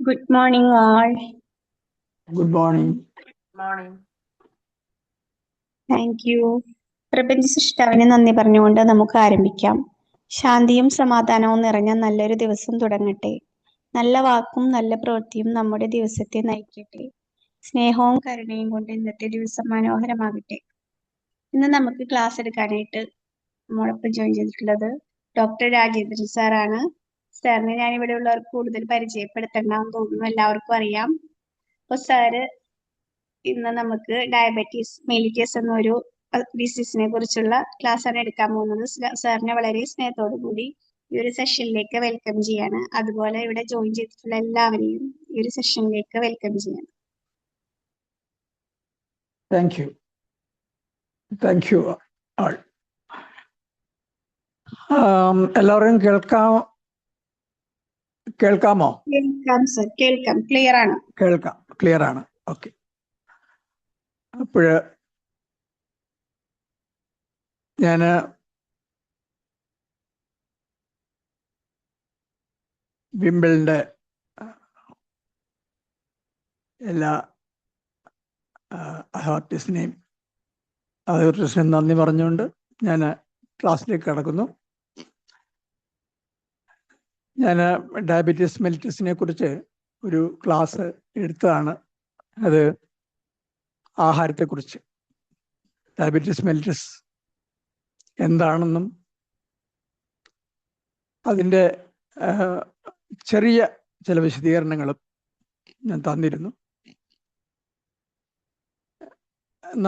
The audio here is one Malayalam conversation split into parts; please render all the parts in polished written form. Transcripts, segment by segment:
Good morning, all. Good morning. Morning. Thank you. പ്രപഞ്ച സൃഷ്ടാവിന് നന്ദി പറഞ്ഞുകൊണ്ട് നമുക്ക് ആരംഭിക്കാം. ശാന്തിയും സമാധാനവും നിറഞ്ഞ നല്ലൊരു ദിവസം തുടങ്ങട്ടെ. നല്ല വാക്കും നല്ല പ്രവൃത്തിയും നമ്മുടെ ദിവസത്തെ നയിക്കട്ടെ. സ്നേഹവും കരുണയും കൊണ്ട് ഇന്നത്തെ ദിവസം മനോഹരമാകട്ടെ. ഇന്ന് നമുക്ക് ക്ലാസ് എടുക്കാനായിട്ട് നമ്മോടൊപ്പം ജോയിൻ ചെയ്തിട്ടുള്ളത് ഡോക്ടർ രാജേന്ദ്രൻ സാറാണ്. സാറിനെ ഞാൻ ഇവിടെ ഉള്ളവർക്ക് കൂടുതൽ പരിചയപ്പെടുത്തണ്ടെന്ന് തോന്നുന്നു, എല്ലാവർക്കും അറിയാം. അപ്പോൾ സാറ് ഇന്ന് നമുക്ക് ഡയബറ്റീസ് മെലിറ്റസ് എന്നൊരു ഡിസീസിനെ കുറിച്ചുള്ള ക്ലാസ് ആണ് എടുക്കാൻ പോകുന്നത്. സാറിനെ വളരെ സ്നേഹത്തോടു കൂടി ഈ ഒരു സെഷനിലേക്ക് വെൽക്കം ചെയ്യാണ്. അതുപോലെ ഇവിടെ ജോയിൻ ചെയ്തിട്ടുള്ള എല്ലാവരെയും ഈ ഒരു സെഷനിലേക്ക് വെൽക്കം ചെയ്യാണ്. Thank you. Thank you all. എല്ലാവരും കേൾക്കാമോ? കേൾക്കാം സർ, കേൾക്കാം. ക്ലിയർ ആണ്? കേൾക്കാം, ക്ലിയർ ആണ്. ഓക്കെ. അപ്പോഴ് ഞാൻ വിംബിളിൻ്റെ എല്ലാ അതോറിറ്റീസിനെയും നന്ദി പറഞ്ഞുകൊണ്ട് ഞാൻ ക്ലാസ്സിലേക്ക് കടക്കുന്നു. ഞാൻ ഡയബറ്റീസ് മെലിറ്റസിനെ കുറിച്ച് ഒരു ക്ലാസ് എടുത്തതാണ്. അത് ആഹാരത്തെക്കുറിച്ച്, ഡയബറ്റീസ് മെലിറ്റസ് എന്താണെന്നും അതിൻ്റെ ചെറിയ ചില വിശദീകരണങ്ങളും ഞാൻ തന്നിരുന്നു.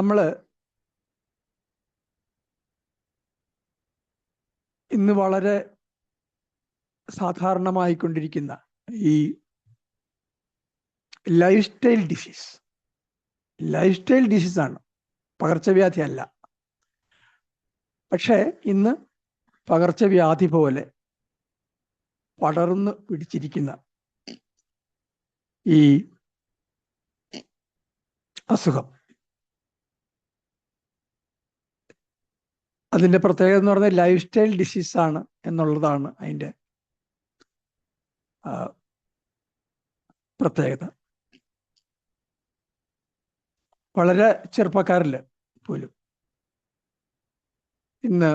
നമ്മൾ ഇന്ന് വളരെ സാധാരണമായിക്കൊണ്ടിരിക്കുന്ന ഈ ലൈഫ് സ്റ്റൈൽ ഡിസീസാണ്, പകർച്ചവ്യാധി അല്ല. പക്ഷേ ഇന്ന് പകർച്ചവ്യാധി പോലെ പടർന്നു പിടിച്ചിരിക്കുന്ന ഈ അസുഖം, അതിൻ്റെ പ്രത്യേകത എന്ന് പറഞ്ഞാൽ ലൈഫ് സ്റ്റൈൽ ഡിസീസാണ് എന്നുള്ളതാണ് അതിൻ്റെ പ്രത്യേകത. വളരെ ചെറുപ്പക്കാരിൽ പോലും ഇന്ന്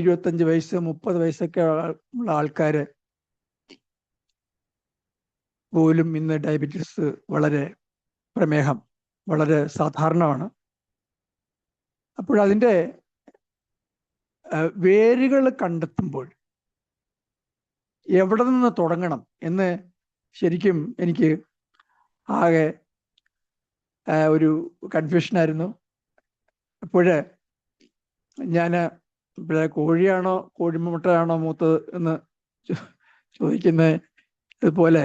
25 വയസ്സ് 30 വയസ്സൊക്കെ ഉള്ള ആൾക്കാർ പോലും ഇന്ന് ഡയബറ്റീസ്, പ്രമേഹം വളരെ സാധാരണമാണ്. അപ്പോഴതിൻ്റെ വേരുകൾ കണ്ടെത്തുമ്പോൾ എവിടെ നിന്ന് തുടങ്ങണം എന്ന് ശരിക്കും എനിക്ക് ആകെ ഒരു കൺഫ്യൂഷനായിരുന്നു. അപ്പോഴ് ഞാൻ കോഴിയാണോ കോഴിമുട്ടയാണോ മൂത്തത് എന്ന് ചോദിക്കുന്നത് ഇതുപോലെ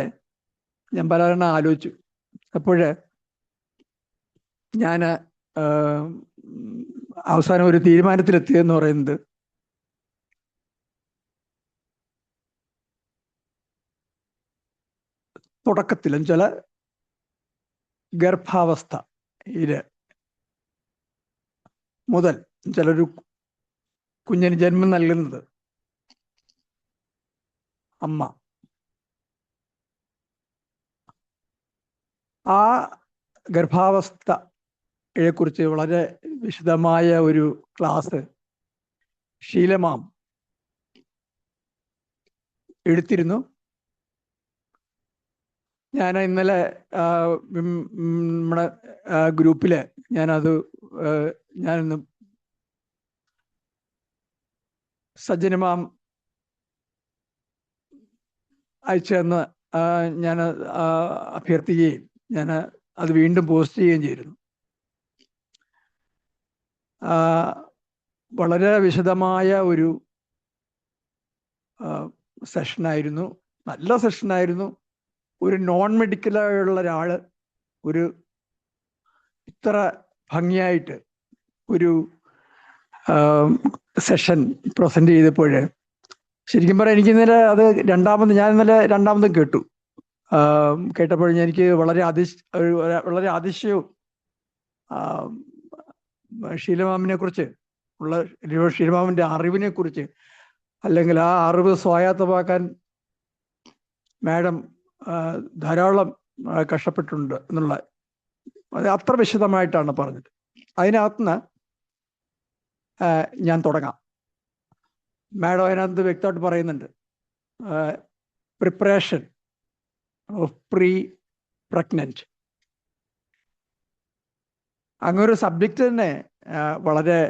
ഞാൻ പലതവണ ആലോചിച്ചു. അപ്പോഴ് ഞാൻ അവസാനം ഒരു തീരുമാനത്തിലെത്തിയെന്ന് പറയുന്നത്, തുടക്കത്തിലും ചില ഗർഭാവസ്ഥ മുതൽ ചിലൊരു കുഞ്ഞിന് ജന്മം നൽകുന്നത് അമ്മ, ആ ഗർഭാവസ്ഥയെക്കുറിച്ച് വളരെ വിശദമായ ഒരു ക്ലാസ് ഷീലമാം എടുത്തിരുന്നു. ഞാൻ ഇന്നലെ നമ്മുടെ ഗ്രൂപ്പിൽ ഞാനിന്ന് സജ്ജനമാം അയച്ചെന്ന് ഞാൻ അഭ്യർത്ഥിക്കുകയും ഞാൻ അത് വീണ്ടും പോസ്റ്റ് ചെയ്യുകയും ചെയ്തിരുന്നു. വളരെ വിശദമായ ഒരു സെഷനായിരുന്നു, നല്ല സെഷനായിരുന്നു. ഒരു നോൺ മെഡിക്കലായുള്ള ഒരാൾ ഒരു ഇത്ര ഭംഗിയായിട്ട് ഒരു സെഷൻ പ്രസന്റ് ചെയ്തപ്പോൾ ശരിക്കും പറയാം എനിക്ക് ഇന്നലെ അത് രണ്ടാമതും കേട്ടപ്പോൾ എനിക്ക് വളരെ അതിശയവും ഷീലമാമിനെ കുറിച്ച് ഉള്ള ഷീലമാമിൻ്റെ അറിവിനെ കുറിച്ച്, അല്ലെങ്കിൽ ആ അറിവ് സ്വായത്തമാക്കാൻ മാഡം ധാരാളം കഷ്ടപ്പെട്ടിട്ടുണ്ട് എന്നുള്ള അത് അത്ര വിശദമായിട്ടാണ് പറഞ്ഞത്. അതിനകത്തുനിന്ന് ഞാൻ തുടങ്ങാം. മാഡം അതിനകത്ത് വ്യക്തമായിട്ട് പറയുന്നുണ്ട് പ്രിപ്പറേഷൻ ഓഫ് പ്രീ പ്രഗ്നന്റ്. അങ്ങനൊരു സബ്ജക്റ്റ് തന്നെ വളരെ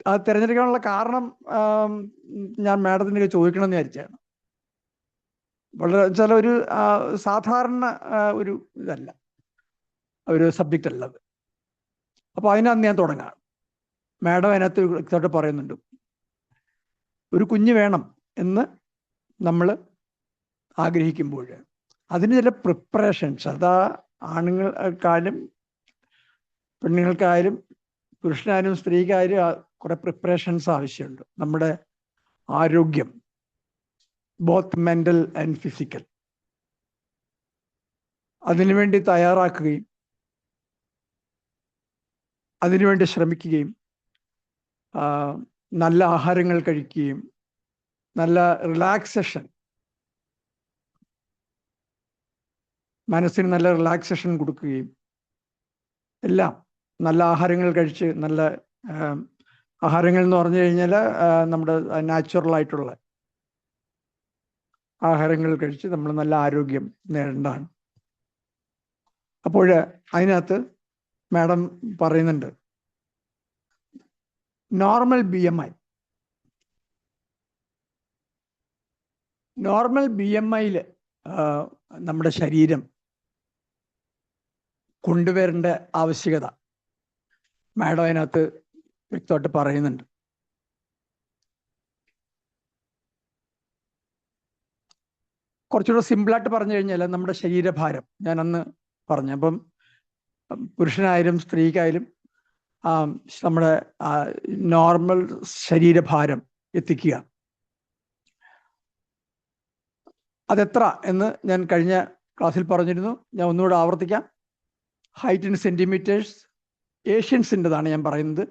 അത് തിരഞ്ഞെടുക്കാനുള്ള കാരണം ഞാൻ മാഡത്തിനൊക്കെ ചോദിക്കണമെന്ന് വിചാരിച്ചാണ്. വളരെ ചില ഒരു സാധാരണ ഒരു ഇതല്ല, ഒരു സബ്ജക്റ്റ് അല്ലത്. അപ്പോൾ അതിനകത്ത് ഞാൻ തുടങ്ങാം. മാഡം അതിനകത്ത് വ്യക്തമായിട്ട് പറയുന്നുണ്ട് ഒരു കുഞ്ഞ് വേണം എന്ന് നമ്മൾ ആഗ്രഹിക്കുമ്പോൾ അതിന് ചില പ്രിപ്പറേഷൻസ്, അതാ ആണുങ്ങൾക്കായാലും പെണ്ണുങ്ങൾക്കായാലും പുരുഷനായാലും സ്ത്രീക്കായാലും കുറെ പ്രിപ്പറേഷൻസ് ആവശ്യമുണ്ട്. നമ്മുടെ ആരോഗ്യം, ബോത്ത് മെന്റൽ ആൻഡ് ഫിസിക്കൽ, അതിനുവേണ്ടി തയ്യാറാക്കുകയും അതിനുവേണ്ടി ശ്രമിക്കുകയും നല്ല ആഹാരങ്ങൾ കഴിക്കുകയും നല്ല റിലാക്സേഷൻ, മനസ്സിന് നല്ല റിലാക്സേഷൻ കൊടുക്കുകയും എല്ലാം നല്ല ആഹാരങ്ങൾ കഴിച്ച്, നല്ല ആഹാരങ്ങൾ എന്ന് പറഞ്ഞു കഴിഞ്ഞാൽ നമ്മുടെ നാച്ചുറലായിട്ടുള്ള ആഹാരങ്ങൾ കഴിച്ച് നമ്മൾ നല്ല ആരോഗ്യം നേടേണ്ടതാണ്. അപ്പോൾ അതിനകത്ത് മാഡം പറയുന്നുണ്ട് നോർമൽ BMI. നോർമൽ BMIയിൽ നമ്മുടെ ശരീരം കൊണ്ടുവരേണ്ട ആവശ്യകത മാഡം അതിനകത്ത് വ്യക്തമായിട്ട് പറയുന്നുണ്ട്. കുറച്ചുകൂടെ സിമ്പിളായിട്ട് പറഞ്ഞു കഴിഞ്ഞാൽ നമ്മുടെ ശരീരഭാരം ഞാൻ അന്ന് പറഞ്ഞു. അപ്പം പുരുഷനായാലും സ്ത്രീക്കായാലും നമ്മുടെ നോർമൽ ശരീരഭാരം എത്തിക്കുക. അതെത്ര എന്ന് ഞാൻ കഴിഞ്ഞ ക്ലാസ്സിൽ പറഞ്ഞിരുന്നു. ഞാൻ ഒന്നുകൂടെ ആവർത്തിക്കാം. ഹൈറ്റ് ഇൻ സെൻറ്റിമീറ്റേഴ്സ്, ഏഷ്യൻസിൻ്റെതാണ് ഞാൻ പറയുന്നത്.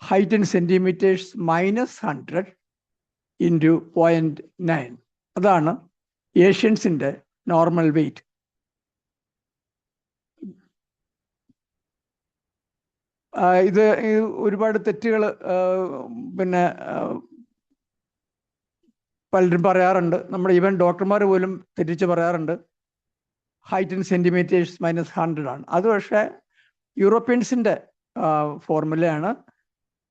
ഹൈറ്റ് ഇൻ സെൻറ്റിമീറ്റേഴ്സ് -100 × 0.9 അതാണ് ഏഷ്യൻസിൻ്റെ നോർമൽ വെയ്റ്റ്. ഇത് ഒരുപാട് തെറ്റുകൾ പിന്നെ പലരും പറയാറുണ്ട്. നമ്മുടെ ഈവൻ ഡോക്ടർമാർ പോലും തെറ്റിച്ച് പറയാറുണ്ട് ഹൈറ്റ് ഇൻ സെൻറ്റിമീറ്റേഴ്സ് -100 ആണ്. അത് പക്ഷേ യൂറോപ്യൻസിൻ്റെ ഫോർമുലയാണ്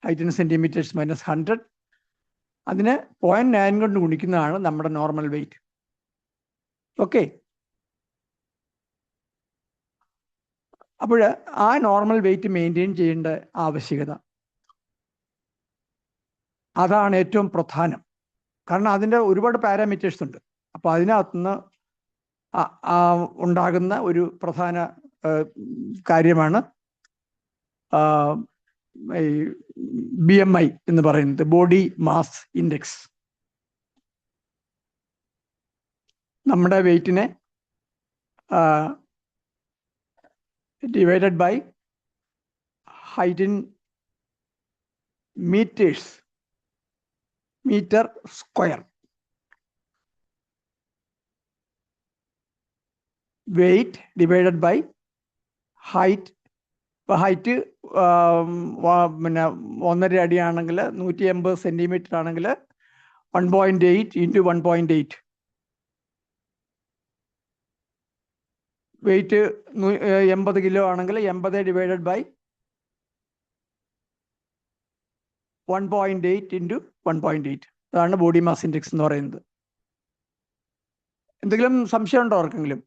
ഹൈറ്റ് ഇൻ സെൻറ്റിമീറ്റേഴ്സ് -100. അതിന് 0.9 കൊണ്ട് ഗുണിക്കുന്നതാണ് നമ്മുടെ നോർമൽ വെയ്റ്റ്. ഓക്കെ, അപ്പോൾ ആ നോർമൽ വെയ്റ്റ് മെയിൻറ്റെയിൻ ചെയ്യേണ്ട ആവശ്യകത അതാണ് ഏറ്റവും പ്രധാനം. കാരണം അതിൻ്റെ ഒരുപാട് പാരാമീറ്റേഴ്സ് ഉണ്ട്. അപ്പോൾ അതിനകത്തുനിന്ന് ഉണ്ടാകുന്ന ഒരു പ്രധാന കാര്യമാണ് ഈ BMI എന്ന് പറയുന്നത്, ബോഡി മാസ് ഇൻഡെക്സ്. നമ്മുടെ വെയ്റ്റിനെ divided by height in meters, meter square. Weight divided by height. ഇപ്പോൾ ഹൈറ്റ് പിന്നെ 1.5 അടി ആണെങ്കിൽ 180 സെൻറ്റിമീറ്റർ ആണെങ്കിൽ 1.8 × 1.8. വെയിറ്റ് 80 കിലോ ആണെങ്കിൽ 80 ഡിവൈഡഡ് ബൈ 1.8 × 1.8. അതാണ് ബോഡി മാസ് ഇൻഡെക്സ് എന്ന് പറയുന്നത്. എന്തെങ്കിലും സംശയം ഉണ്ടോ ആർക്കെങ്കിലും?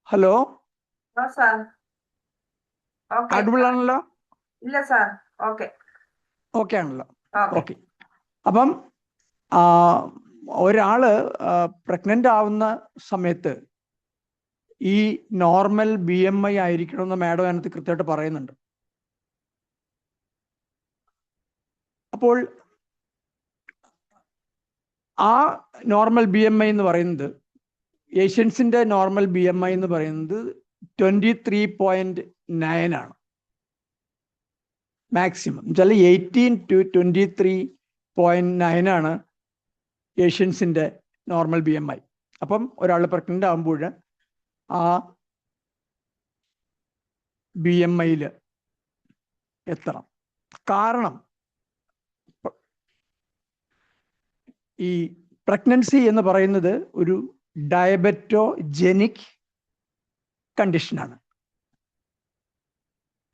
ഹലോ, audible ആണല്ലോ? ഇല്ല സാർ. ഓക്കെ ആണല്ലോ? ഓക്കെ. അപ്പം ഒരാള് പ്രഗ്നന്റ് ആവുന്ന സമയത്ത് ഈ നോർമൽ BMI ആയിരിക്കണമെന്ന് മാഡം അതിനകത്ത് കൃത്യമായിട്ട് പറയുന്നുണ്ട്. അപ്പോൾ ആ നോർമൽ BMI എന്ന് പറയുന്നത്, ഏഷ്യൻസിൻ്റെ നോർമൽ BMI എന്ന് പറയുന്നത് 23.9 ആണ് മാക്സിമം. എന്നുവെച്ചാൽ 18 to 23 0.9 ആണ് ഏഷ്യൻസിൻ്റെ നോർമൽ BMI. അപ്പം ഒരാൾ പ്രഗ്നൻ്റ് ആകുമ്പോൾ ആ BMIയിൽ എത്തണം. കാരണം ഈ പ്രഗ്നൻസി എന്ന് പറയുന്നത് ഒരു ഡയബറ്റോജെനിക് കണ്ടീഷനാണ്.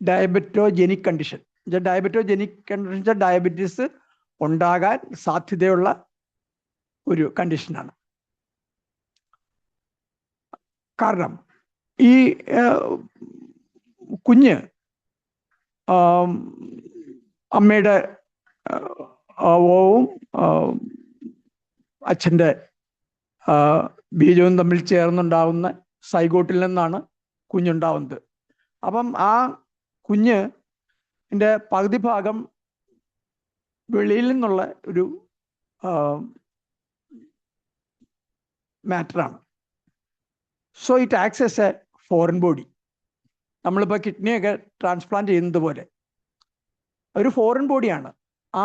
ഡയബറ്റോജെനിക് കണ്ടീഷൻ ഡയബറ്റീസ് ഉണ്ടാകാൻ സാധ്യതയുള്ള ഒരു കണ്ടീഷനാണ്. കാരണം ഈ കുഞ്ഞ് അമ്മയുടെ ഓവും അച്ഛൻ്റെ ബീജവും തമ്മിൽ ചേർന്നുണ്ടാവുന്ന സൈഗോട്ടിൽ നിന്നാണ് കുഞ്ഞുണ്ടാവുന്നത്. അപ്പം ആ കുഞ്ഞിൻ്റെ പകുതി ഭാഗം വെളിയിൽ നിന്നുള്ള ഒരു മാറ്ററാണ്. So it acts as a foreign body. നമ്മളിപ്പോൾ കിഡ്നിയൊക്കെ ട്രാൻസ്പ്ലാന്റ് ചെയ്യുന്നത് പോലെ ഒരു ഫോറിൻ ബോഡിയാണ്. ആ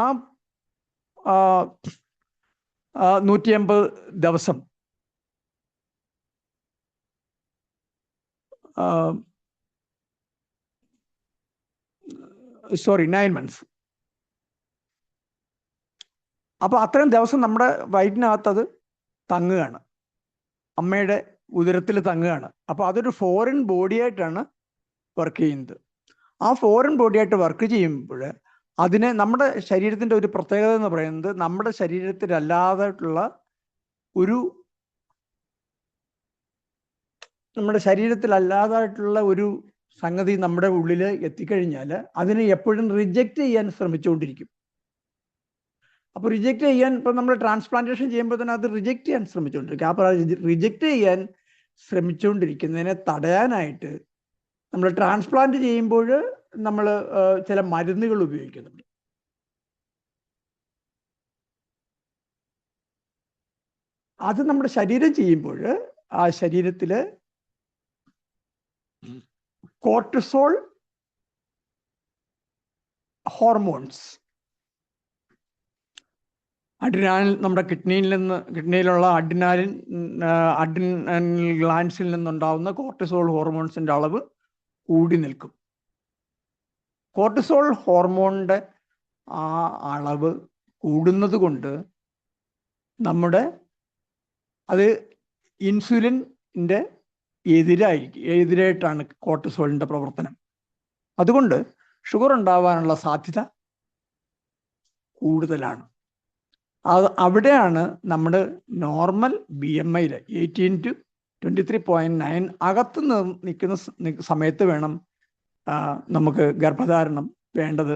180 ദിവസം 9 months. അപ്പോൾ അത്രയും ദിവസം നമ്മുടെ വയറ്റിനകത്ത് അത് തങ്ങുകയാണ്, അമ്മയുടെ ഉദരത്തിൽ തങ്ങുകയാണ്. അപ്പോൾ അതൊരു ഫോറിൻ ബോഡിയായിട്ടാണ് വർക്ക് ചെയ്യുന്നത്. ആ ഫോറിൻ ബോഡിയായിട്ട് വർക്ക് ചെയ്യുമ്പോൾ അതിനെ നമ്മുടെ ശരീരത്തിൻ്റെ ഒരു പ്രത്യേകത എന്ന് പറയുന്നത് നമ്മുടെ ശരീരത്തിലല്ലാതായിട്ടുള്ള ഒരു സംഗതി നമ്മുടെ ഉള്ളിൽ എത്തിക്കഴിഞ്ഞാൽ അതിനെ എപ്പോഴും റിജക്റ്റ് ചെയ്യാൻ ശ്രമിച്ചുകൊണ്ടിരിക്കും. അപ്പോൾ റിജക്റ്റ് ചെയ്യാൻ ഇപ്പം നമ്മൾ ട്രാൻസ്പ്ലാന്റേഷൻ ചെയ്യുമ്പോൾ തന്നെ അത് റിജക്റ്റ് ചെയ്യാൻ ശ്രമിച്ചുകൊണ്ടിരിക്കും. അപ്പോൾ റിജക്റ്റ് ചെയ്യാൻ ശ്രമിച്ചുകൊണ്ടിരിക്കുന്നതിനെ തടയാനായിട്ട് നമ്മൾ ട്രാൻസ്പ്ലാന്റ് ചെയ്യുമ്പോൾ നമ്മൾ ചില മരുന്നുകൾ ഉപയോഗിക്കുന്നുണ്ട്. അത് നമ്മുടെ ശരീരം ചെയ്യുമ്പോൾ ആ ശരീരത്തിൽ കോർട്ടിസോൾ ഹോർമോൺസ്, നമ്മുടെ കിഡ്നിയിലുള്ള അഡ്രിനാലിൻ ഗ്ലാൻസിൽ നിന്നുണ്ടാവുന്ന കോർട്ടിസോൾ ഹോർമോൺസിൻ്റെ അളവ് കൂടി നിൽക്കും. കോർട്ടിസോൾ ഹോർമോണിൻ്റെ ആ അളവ് കൂടുന്നത് കൊണ്ട് അത് ഇൻസുലിൻ്റെ എതിരായിട്ടാണ് കോർട്ടിസോളിൻ്റെ പ്രവർത്തനം. അതുകൊണ്ട് ഷുഗർ ഉണ്ടാവാനുള്ള സാധ്യത കൂടുതലാണ്. അവിടെയാണ് നമ്മുടെ നോർമൽ BMIയിൽ 18 to 23.9 അകത്ത് നിൽക്കുന്ന സമയത്ത് വേണം നമുക്ക് ഗർഭധാരണം വേണ്ടത്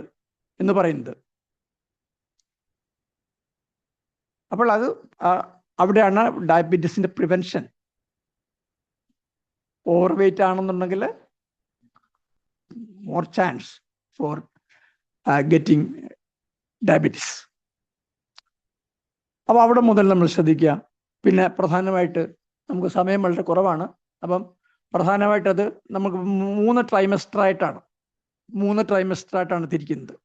എന്ന് പറയുന്നത്. അപ്പോൾ അവിടെയാണ് ഡയബറ്റീസിൻ്റെ പ്രിവെൻഷൻ. ഓവർ വെയിറ്റ് ആണെന്നുണ്ടെങ്കിൽ more chance for getting diabetes. അപ്പോൾ അവിടെ മുതൽ നമ്മൾ ശ്രദ്ധിക്കുക. പിന്നെ പ്രധാനമായിട്ട് നമുക്ക് സമയം വളരെ കുറവാണ്. അപ്പം പ്രധാനമായിട്ട് അത് നമുക്ക് 3 ട്രൈമസ്റ്ററായിട്ടാണ് തിരിക്കുന്നത്.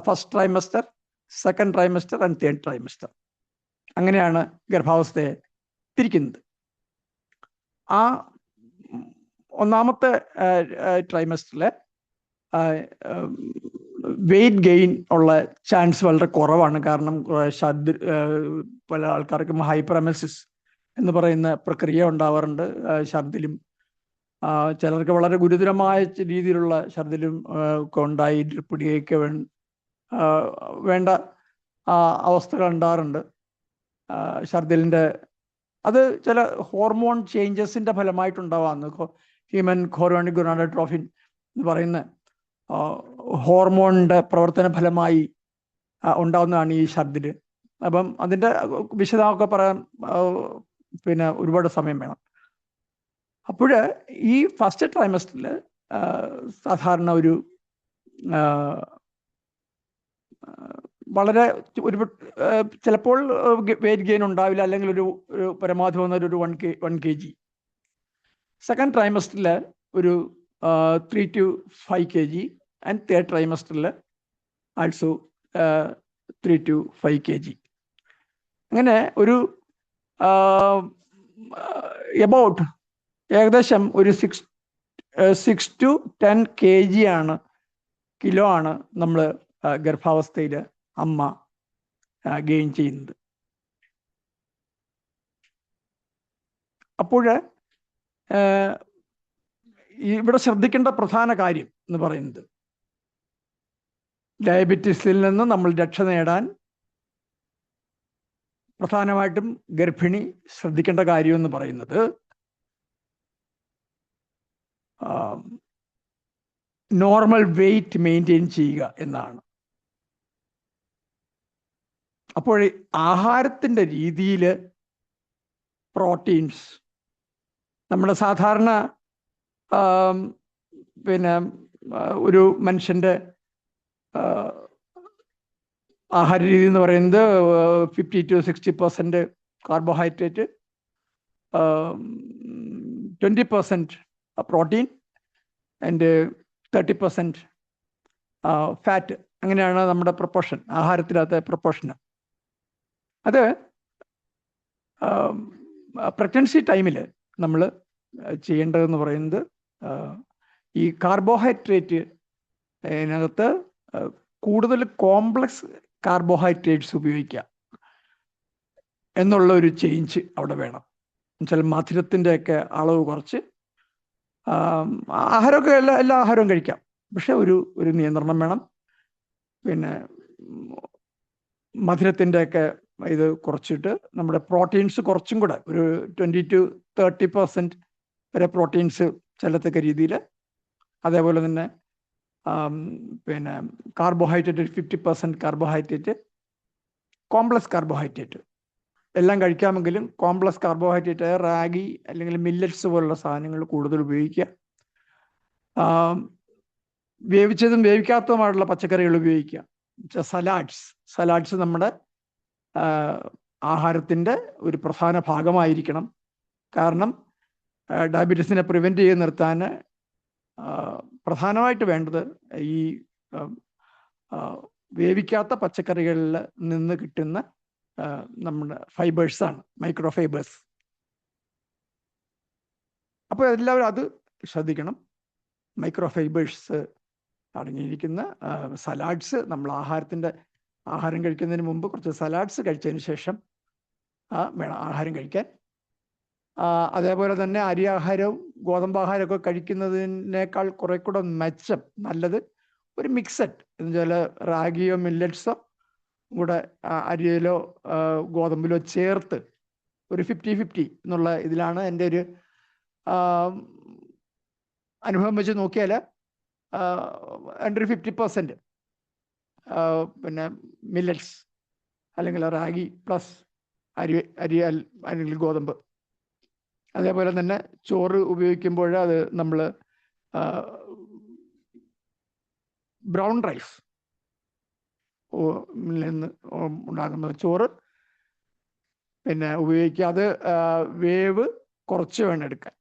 First trimester, second trimester and third trimester. അങ്ങനെയാണ് ഗർഭാവസ്ഥയെ തിരിക്കുന്നത്. ആ ഒന്നാമത്തെ ട്രൈമസ്റ്ററിൽ വെയിറ്റ് ഗെയിൻ ഉള്ള ചാൻസ് വളരെ കുറവാണ്. കാരണം പല ആൾക്കാർക്കും ഹൈപ്പറമെസിസ് എന്ന് പറയുന്ന പ്രക്രിയ ഉണ്ടാവാറുണ്ട്. ഛർദിലും ചിലർക്ക് വളരെ ഗുരുതരമായ രീതിയിലുള്ള ഛർദിലും ഒക്കെ ഉണ്ടായി ഡ്രിപ്പിടിയൊക്കെ വേണ്ട അവസ്ഥകൾ ഉണ്ടാകാറുണ്ട്. ഛർദിലിൻ്റെ അത് ചില ഹോർമോൺ ചേഞ്ചസിൻ്റെ ഫലമായിട്ടുണ്ടാവാന്ന് ഹ്യൂമൻ കോറിയോണിക് ഗൊണാഡോട്രോഫിൻ എന്ന് പറയുന്ന ഹോർമോണിൻ്റെ പ്രവർത്തന ഫലമായി ഉണ്ടാവുന്നതാണ് ഈ ഛർദിൽ. അപ്പം അതിൻ്റെ വിശദമൊക്കെ പറയാൻ പിന്നെ ഒരുപാട് സമയം വേണം. അപ്പോൾ ഈ ഫസ്റ്റ് ട്രൈമസ്റ്ററിൽ സാധാരണ ഒരു വളരെ ചിലപ്പോൾ വെയിറ്റ് ഗെയിൻ ഉണ്ടാവില്ല, അല്ലെങ്കിൽ ഒരു പരമാവധി വന്നൊരു 1 kg. സെക്കൻഡ് ട്രൈമസ്റ്ററിൽ ഒരു 3 to 5 kg ആൻഡ് തേർഡ് ട്രൈമസ്റ്ററിൽ ആൾസോ 3 to 5 kg. അങ്ങനെ ഒരു എബൌട്ട് ഏകദേശം ഒരു 6 to 10 kg കിലോ ആണ് നമ്മൾ ഗർഭാവസ്ഥയിൽ അമ്മ ഗെയിൻ ചെയ്യുന്നത്. അപ്പോൾ ഇവിടെ ശ്രദ്ധിക്കേണ്ട പ്രധാന കാര്യം എന്ന് പറയുന്നത്, ഡയബറ്റീസിൽ നിന്ന് നമ്മൾ രക്ഷ നേടാൻ പ്രധാനമായിട്ടും ഗർഭിണി ശ്രദ്ധിക്കേണ്ട കാര്യം എന്ന് പറയുന്നത് നോർമൽ വെയിറ്റ് മെയിൻറ്റെയിൻ ചെയ്യുക എന്നാണ്. അപ്പോൾ ആഹാരത്തിൻ്റെ രീതിയിൽ പ്രോട്ടീൻസ് നമ്മുടെ സാധാരണ പിന്നെ ഒരു മനുഷ്യൻ്റെ ആഹാര രീതി എന്ന് പറയുന്നത് 50 to 60% carbohydrate, 20% protein and 30% fat. അങ്ങനെയാണ് നമ്മുടെ പ്രൊപ്പോർഷൻ, ആഹാരത്തിനകത്തെ പ്രൊപ്പോർഷന്. അത് പ്രഗ്നൻസി ടൈമിൽ നമ്മൾ ചെയ്യേണ്ടതെന്ന് പറയുന്നത് ഈ കാർബോഹൈഡ്രേറ്റ് അതിനകത്ത് കൂടുതൽ കോംപ്ലക്സ് കാർബോഹൈഡ്രേറ്റ്സ് ഉപയോഗിക്കുക എന്നുള്ള ഒരു ചേഞ്ച് അവിടെ വേണം. എന്നുവെച്ചാൽ മധുരത്തിൻ്റെയൊക്കെ അളവ് കുറച്ച്, ആഹാരമൊക്കെ എല്ലാ ആഹാരവും കഴിക്കാം, പക്ഷെ ഒരു നിയന്ത്രണം വേണം. പിന്നെ മധുരത്തിൻ്റെയൊക്കെ ഇത് കുറച്ചിട്ട് നമ്മുടെ പ്രോട്ടീൻസ് കുറച്ചും കൂടെ ഒരു 20 to 30% വരെ പ്രോട്ടീൻസ് ചെല്ലത്തക്ക രീതിയിൽ, അതേപോലെ തന്നെ പിന്നെ കാർബോഹൈഡ്രേറ്റ് 50% കാർബോഹൈഡ്രേറ്റ്, കോംപ്ലക്സ് കാർബോഹൈഡ്രേറ്റ് എല്ലാം കഴിക്കാമെങ്കിലും കോംപ്ലക്സ് കാർബോഹൈഡ്രേറ്റ് റാഗി അല്ലെങ്കിൽ മില്ലറ്റ്സ് പോലുള്ള സാധനങ്ങൾ കൂടുതൽ ഉപയോഗിക്കുക. വേവിച്ചതും വേവിക്കാത്തതുമായിട്ടുള്ള പച്ചക്കറികൾ ഉപയോഗിക്കുക. സലാഡ്സ് നമ്മുടെ ആഹാരത്തിൻ്റെ ഒരു പ്രധാന ഭാഗമായിരിക്കണം. കാരണം ഡയബറ്റീസിനെ പ്രിവെൻറ്റ് ചെയ്ത് നിർത്താൻ പ്രധാനമായിട്ട് വേണ്ടത് ഈ വേവിക്കാത്ത പച്ചക്കറികളിൽ നിന്ന് കിട്ടുന്ന നമ്മുടെ ഫൈബേഴ്സാണ്, മൈക്രോ ഫൈബേഴ്സ്. അപ്പോൾ എല്ലാവരും അത് ശ്രദ്ധിക്കണം. മൈക്രോ ഫൈബേഴ്സ് അടങ്ങിയിരിക്കുന്ന സലാഡ്സ് നമ്മൾ ആഹാരം കഴിക്കുന്നതിന് മുമ്പ് കുറച്ച് സലാഡ്സ് കഴിച്ചതിന് ശേഷം വേണം ആഹാരം കഴിക്കാൻ. അതേപോലെ തന്നെ അരി ആഹാരവും ഗോതമ്പാഹാരമൊക്കെ കഴിക്കുന്നതിനേക്കാൾ കുറെ കൂടെ മെച്ചം, നല്ലത് ഒരു മിക്സഡ് എന്ന് വെച്ചാൽ റാഗിയോ മില്ലറ്റ്സോ കൂടെ അരിയിലോ ഗോതമ്പിലോ ചേർത്ത് ഒരു 50-50 എന്നുള്ള ഇതിലാണ് എൻ്റെ ഒരു അനുഭവം വെച്ച് നോക്കിയാൽ. എൻ്റെ ഒരു 50% പിന്നെ മില്ലറ്റ്സ് അല്ലെങ്കിൽ റാഗി പ്ലസ് അരി അല്ലെങ്കിൽ ഗോതമ്പ്. അതേപോലെ തന്നെ ചോറ് ഉപയോഗിക്കുമ്പോൾ അത് നമ്മൾ ബ്രൗൺ റൈസ് നിന്ന് ഉണ്ടാകുന്ന ചോറ് പിന്നെ ഉപയോഗിക്കുക. അത് വേവ് കുറച്ച് വേണം എടുക്കാൻ,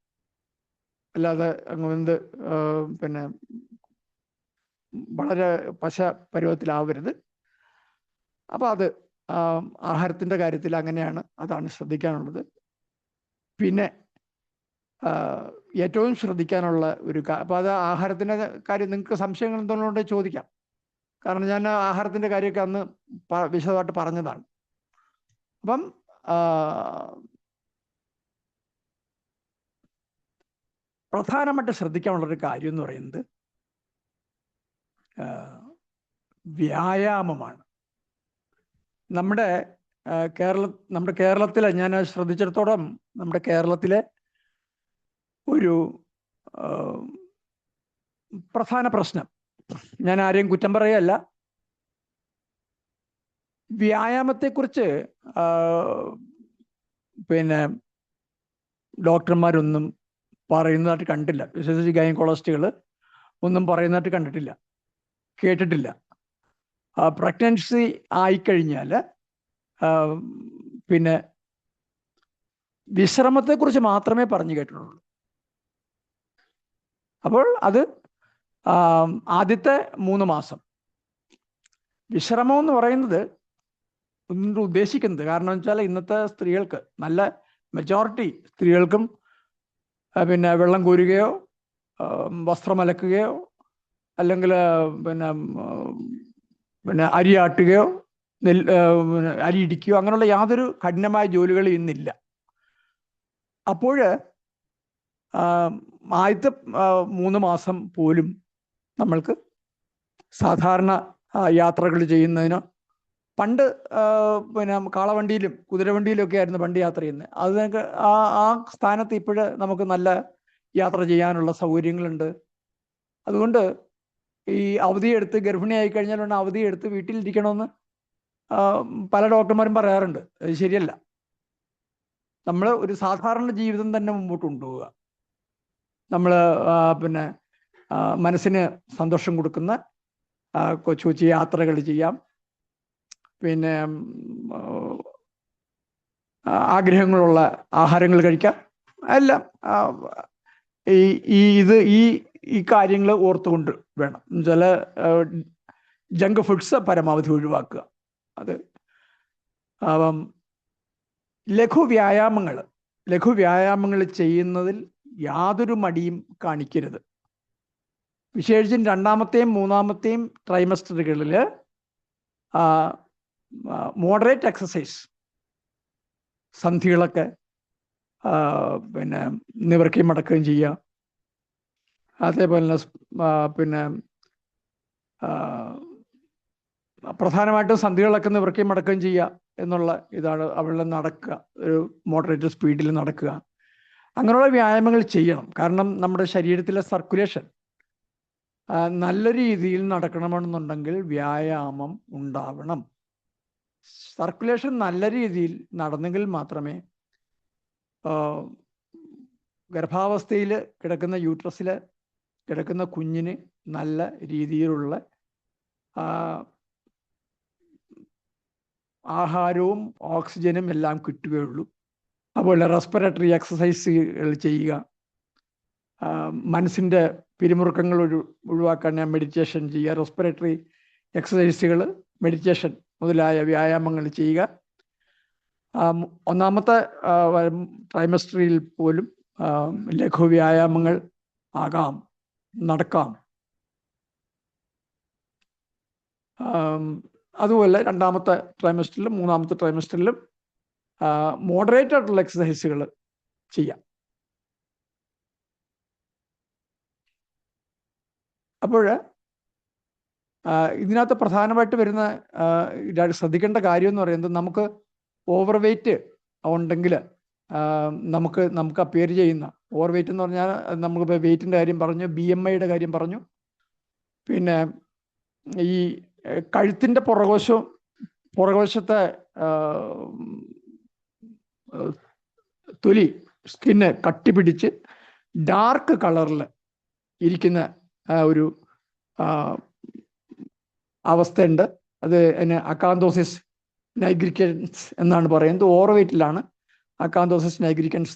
അല്ലാതെ അങ്ങ് പിന്നെ വളരെ പശ പരുവത്തിലാവരുത്. അപ്പോൾ അത് ആഹാരത്തിൻ്റെ കാര്യത്തിൽ അങ്ങനെയാണ്, അതാണ് ശ്രദ്ധിക്കാനുള്ളത്. പിന്നെ ഏറ്റവും ശ്രദ്ധിക്കാനുള്ള അപ്പോൾ അത് ആഹാരത്തിൻ്റെ കാര്യം നിങ്ങൾക്ക് സംശയങ്ങൾ എന്തുകൊണ്ട് ചോദിക്കാം. കാരണം ഞാൻ ആഹാരത്തിൻ്റെ കാര്യമൊക്കെ അന്ന് വിശദമായിട്ട് പറഞ്ഞതാണ്. അപ്പം പ്രധാനമായിട്ട് ശ്രദ്ധിക്കാനുള്ളൊരു കാര്യം എന്ന് പറയുന്നത് വ്യായാമമാണ്. നമ്മുടെ കേരളത്തിലെ ഞാൻ ശ്രദ്ധിച്ചിടത്തോളം നമ്മുടെ കേരളത്തിലെ ഒരു പ്രധാന പ്രശ്നം, ഞാൻ ആരെയും കുറ്റം പറയുകയല്ല, വ്യായാമത്തെക്കുറിച്ച് പിന്നെ ഡോക്ടർമാരൊന്നും പറയുന്നതായിട്ട് കണ്ടില്ല. വിശേഷിച്ച് ഗൈനക്കോളജിസ്റ്റുകൾ ഒന്നും പറയുന്നതായിട്ട് കണ്ടിട്ടില്ല, കേട്ടിട്ടില്ല. പ്രഗ്നൻസി ആയിക്കഴിഞ്ഞാൽ പിന്നെ വിശ്രമത്തെക്കുറിച്ച് മാത്രമേ പറഞ്ഞു കേട്ടിട്ടുള്ളൂ. അപ്പോൾ അത് ആദ്യത്തെ 3 മാസം വിശ്രമം എന്ന് പറയുന്നത് ഒന്നും ഉദ്ദേശിക്കുന്നത്. കാരണം വെച്ചാൽ ഇന്നത്തെ സ്ത്രീകൾക്ക്, നല്ല മെജോറിറ്റി സ്ത്രീകൾക്കും പിന്നെ വെള്ളം കോരുകയോ വസ്ത്രം അലക്കുകയോ അല്ലെങ്കിൽ പിന്നെ അരി ആട്ടുകയോ പിന്നെ അരി ഇടിക്കുകയോ അങ്ങനെയുള്ള യാതൊരു കഠിനമായ ജോലികളും ഇന്നില്ല. അപ്പോൾ ആദ്യത്തെ 3 മാസം പോലും നമ്മൾക്ക് സാധാരണ യാത്രകൾ ചെയ്യുന്നതിന് പണ്ട് പിന്നെ കാളവണ്ടിയിലും കുതിരവണ്ടിയിലും ഒക്കെ ആയിരുന്നു പണ്ട് യാത്ര ചെയ്യുന്നത്. അതിനൊക്കെ ആ സ്ഥാനത്ത് ഇപ്പോഴ് നമുക്ക് നല്ല യാത്ര ചെയ്യാനുള്ള സൗകര്യങ്ങളുണ്ട്. അതുകൊണ്ട് ഈ അവധിയെടുത്ത് ഗർഭിണിയായി കഴിഞ്ഞാൽ അവധിയെടുത്ത് വീട്ടിലിരിക്കണമെന്ന് പല ഡോക്ടർമാരും പറയാറുണ്ട്. അത് ശരിയല്ല. നമ്മൾ ഒരു സാധാരണ ജീവിതം തന്നെ മുമ്പോട്ട് കൊണ്ടുപോവുക. നമ്മൾ പിന്നെ മനസ്സിന് സന്തോഷം കൊടുക്കുന്ന കൊച്ചു കൊച്ചു യാത്രകൾ ചെയ്യാം. പിന്നെ ആഗ്രഹങ്ങളുള്ള ആഹാരങ്ങൾ കഴിക്കാം. എല്ലാം ഈ കാര്യങ്ങൾ ഓർത്തുകൊണ്ട് വേണം. ചില ജങ്ക് ഫുഡ്സ് പരമാവധി ഒഴിവാക്കുക. അത് ലഘുവ്യായാമങ്ങൾ ചെയ്യുന്നതിൽ യാതൊരു മടിയും കാണിക്കരുത്. വിശേഷിച്ചും 2ാമത്തെയും 3ാമത്തെയും ട്രൈമസ്റ്ററുകളിൽ മോഡറേറ്റ് എക്സസൈസ്, സന്ധികളൊക്കെ പിന്നെ നിവർക്കുകയും മടക്കുകയും ചെയ്യുക. അതേപോലെ പിന്നെ പ്രധാനമായിട്ടും സന്ധികളൊക്കെ നിവർക്കുകയും മടക്കുകയും ചെയ്യുക എന്നുള്ള ഇതാണ്. അവിടെ നടക്കുക, ഒരു മോഡറേറ്റ് സ്പീഡിൽ നടക്കുക, അങ്ങനെയുള്ള വ്യായാമങ്ങൾ ചെയ്യണം. കാരണം നമ്മുടെ ശരീരത്തിലെ സർക്കുലേഷൻ നല്ല രീതിയിൽ നടക്കണമെന്നുണ്ടെങ്കിൽ വ്യായാമം ഉണ്ടാവണം. സർക്കുലേഷൻ നല്ല രീതിയിൽ നടന്നെങ്കിൽ മാത്രമേ ഗർഭാവസ്ഥയിൽ കിടക്കുന്ന യൂട്രസിൽ കിടക്കുന്ന കുഞ്ഞിന് നല്ല രീതിയിലുള്ള ആഹാരവും ഓക്സിജനും എല്ലാം കിട്ടുകയുള്ളൂ. അതുപോലെ റെസ്പിറേറ്ററി എക്സസൈസുകൾ ചെയ്യുക. മനസ്സിൻ്റെ പിരിമുറുക്കങ്ങൾ ഒഴിവാക്കാൻ മെഡിറ്റേഷൻ ചെയ്യുക. റെസ്പിറേറ്ററി എക്സസൈസുകൾ, മെഡിറ്റേഷൻ മുതലായ വ്യായാമങ്ങൾ ചെയ്യുക. 1ാമത്തെ ട്രൈമസ്റ്ററിൽ പോലും ലഘു വ്യായാമങ്ങൾ ആകാം, നടക്കാം. അതുപോലെ 2ാമത്തെ ട്രൈമസ്റ്ററിലും 3ാമത്തെ ട്രൈമസ്റ്ററിലും മോഡറേറ്റ് ആയിട്ടുള്ള എക്സസൈസുകൾ ചെയ്യാം. അപ്പോൾ ഇതിനകത്ത് പ്രധാനമായിട്ട് വരുന്ന ശ്രദ്ധിക്കേണ്ട കാര്യം എന്ന് പറയുന്നത്, നമുക്ക് ഓവർ വെയ്റ്റ് ഉണ്ടെങ്കിൽ നമുക്ക് അപ്പിയർ ചെയ്യുന്ന ഓവർ വെയ്റ്റ് എന്ന് പറഞ്ഞാൽ, നമുക്ക് വെയ്റ്റിൻ്റെ കാര്യം പറഞ്ഞു, BMIയുടെ കാര്യം പറഞ്ഞു, പിന്നെ ഈ കഴുത്തിൻ്റെ പുറകുവശത്തെ തൊലി, സ്കിന്ന് കട്ടിപിടിച്ച് ഡാർക്ക് കളറിൽ ഇരിക്കുന്ന ഒരു അവസ്ഥയുണ്ട്. അത് അക്കാന്തോസിസ് നൈഗ്രിക്കൻസ് എന്നാണ് പറയുന്നത്. ഓവർ വെയ്റ്റിലാണ് അക്കാന്തോസിസ് നൈഗ്രിക്കൻസ്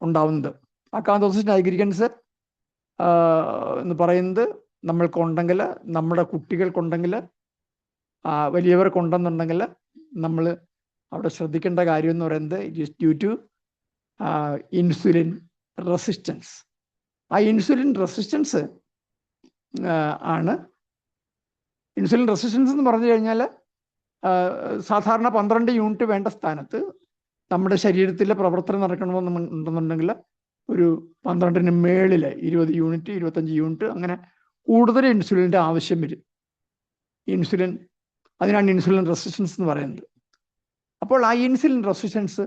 ഉണ്ടാവുന്നത്. അക്കാന്തോസിസ് നൈഗ്രിക്കൻസ് എന്ന് പറയുന്നത് നമ്മൾക്കുണ്ടെങ്കിൽ, നമ്മുടെ കുട്ടികൾക്കുണ്ടെങ്കിൽ, വലിയവർക്കുണ്ടെന്നുണ്ടെങ്കിൽ നമ്മൾ അവിടെ ശ്രദ്ധിക്കേണ്ട കാര്യം എന്ന് പറയുന്നത്, it is due to insulin resistance. ആ ഇൻസുലിൻ റെസിസ്റ്റൻസ് ആണ്. ഇൻസുലിൻ റെസിസ്റ്റൻസ് എന്ന് പറഞ്ഞു കഴിഞ്ഞാൽ സാധാരണ 12 യൂണിറ്റ് വേണ്ട സ്ഥാനത്ത് നമ്മുടെ ശരീരത്തിലെ പ്രവർത്തനം നടക്കണമെന്നുണ്ടെന്നുണ്ടെങ്കിൽ ഒരു 12-ന് മേളിൽ 20 യൂണിറ്റ്, 25 യൂണിറ്റ്, അങ്ങനെ കൂടുതൽ ഇൻസുലിൻ്റെ ആവശ്യം വരും. അതിനാണ് ഇൻസുലിൻ റെസിസ്റ്റൻസ് എന്ന് പറയുന്നത്. അപ്പോൾ ആ ഇൻസുലിൻ റെസിസ്റ്റൻസ്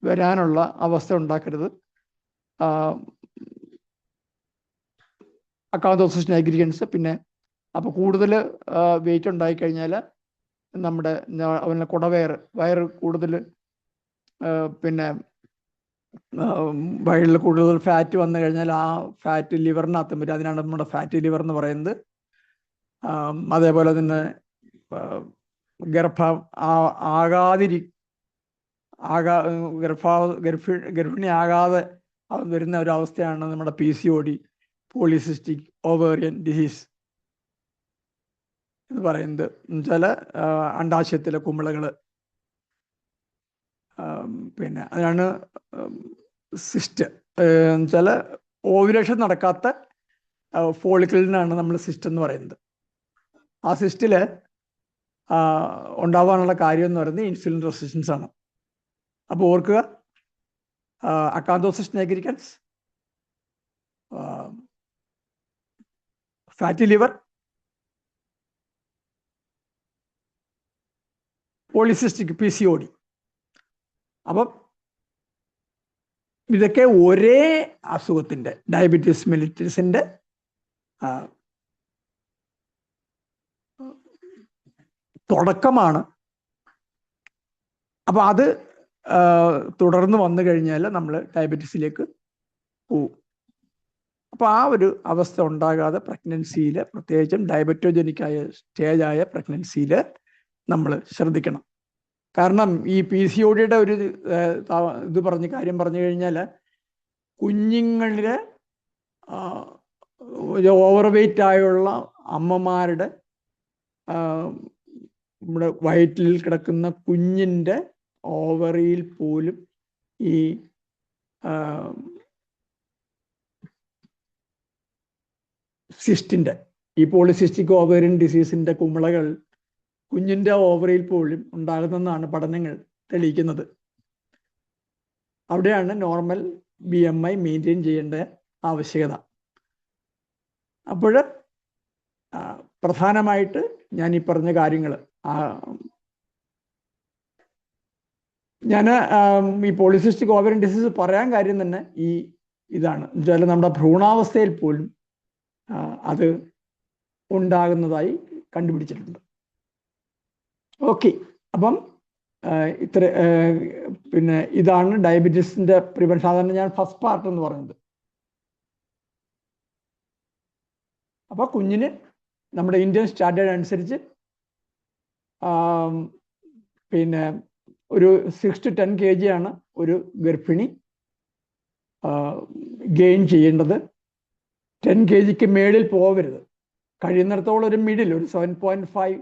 വരാനുള്ള അവസ്ഥ ഉണ്ടാക്കരുത്. Acanthosis nigricans. പിന്നെ അപ്പോൾ കൂടുതൽ വെയിറ്റ് ഉണ്ടായിക്കഴിഞ്ഞാൽ അവൻ്റെ വയറ് കൂടുതൽ, പിന്നെ വയറിൽ കൂടുതൽ ഫാറ്റ് വന്നു കഴിഞ്ഞാൽ ആ ഫാറ്റ് ലിവറിനകത്തും വരും. അതിനാണ് നമ്മുടെ ഫാറ്റ് ലിവർ എന്ന് പറയുന്നത്. അതേപോലെ തന്നെ ഗർഭിണി ആകാതെ വരുന്ന ഒരവസ്ഥയാണ് നമ്മുടെ PCOD, പോളിസിസ്റ്റിക് ഓവേറിയൻ ഡിസീസ് എന്ന് പറയുന്നത്. ചില അണ്ടാശയത്തിലെ കുമിളകൾ പിന്നെ അതിനാണ് സിസ്റ്റ് എന്നുവെച്ചാൽ ഓവുലേഷൻ നടക്കാത്ത ഫോളിക്കിളിനാണ് നമ്മൾ സിസ്റ്റ് എന്ന് പറയുന്നത്. ആ സിസ്റ്റിൽ ഉണ്ടാവാനുള്ള കാര്യം എന്ന് പറയുന്നത് ഇൻസുലിൻ റെസിസ്റ്റൻസ് ആണ്. അപ്പോൾ ഓർക്കുക, acanthosis nigricans, fatty liver, polycystic PCOD. അപ്പം ഇതൊക്കെ ഒരേ അസുഖത്തിൻ്റെ, ഡയബറ്റീസ് മെലിറ്റസിൻ്റെ തുടക്കമാണ്. അപ്പം അത് തുടർന്ന് വന്നു കഴിഞ്ഞാൽ നമ്മൾ ഡയബറ്റീസിലേക്ക് പോവും. അപ്പോൾ ആ ഒരു അവസ്ഥ ഉണ്ടാകാതെ പ്രഗ്നൻസിയിൽ, പ്രത്യേകിച്ചും ഡയബറ്റോജനിക്കായ സ്റ്റേജായ പ്രഗ്നൻസിയിൽ നമ്മൾ ശ്രദ്ധിക്കണം. കാരണം ഈ PCODയുടെ ഒരു കാര്യം പറഞ്ഞു കഴിഞ്ഞാൽ കുഞ്ഞുങ്ങളിൽ ഓവർ വെയ്റ്റ് ആയുള്ള അമ്മമാരുടെ നമ്മുടെ വയറ്റിൽ കിടക്കുന്ന കുഞ്ഞിൻ്റെ ഓവറിയിൽ പോലും ഈ സിസ്റ്റിൻ്റെ, ഈ പോളിസിസ്റ്റിക് ഓവേറിയൻ ഡിസീസിൻ്റെ കുമിളകൾ കുഞ്ഞിൻ്റെ ഓവറിയിൽ പോലും ഉണ്ടാകുന്നെന്നാണ് പഠനങ്ങൾ തെളിയിക്കുന്നത്. അവിടെയാണ് നോർമൽ BMI മെയിൻറ്റെയിൻ ചെയ്യേണ്ട ആവശ്യകത. അപ്പോൾ പ്രധാനമായിട്ട് ഞാൻ ഈ പറഞ്ഞ കാര്യങ്ങൾ, ഞാൻ ഈ പോളിസിസ്റ്റിക് ഓവറിയൻ ഡിസീസ് പറയാൻ കാര്യം തന്നെ ഇതാണ്. എന്നുവെച്ചാൽ നമ്മുടെ ഭ്രൂണാവസ്ഥയിൽ പോലും അത് ഉണ്ടാകുന്നതായി കണ്ടുപിടിച്ചിട്ടുണ്ട്. ഓക്കെ, അപ്പം പിന്നെ ഇതാണ് ഡയബറ്റീസിൻ്റെ പ്രിവെൻഷൻ. സാധാരണ ഞാൻ ഫസ്റ്റ് പാർട്ട് എന്ന് പറയുന്നത്. അപ്പോൾ കുഞ്ഞിന് നമ്മുടെ ഇന്ത്യൻ സ്റ്റാൻഡേർഡ് അനുസരിച്ച് പിന്നെ ഒരു 6 to 10 kg ആണ് ഒരു ഗർഭിണി ഗെയിൻ ചെയ്യേണ്ടത്. 10 kgക്ക് മേളിൽ പോകരുത്. കഴിയുന്നിടത്തോളം ഒരു മിഡിൽ, ഒരു 7.5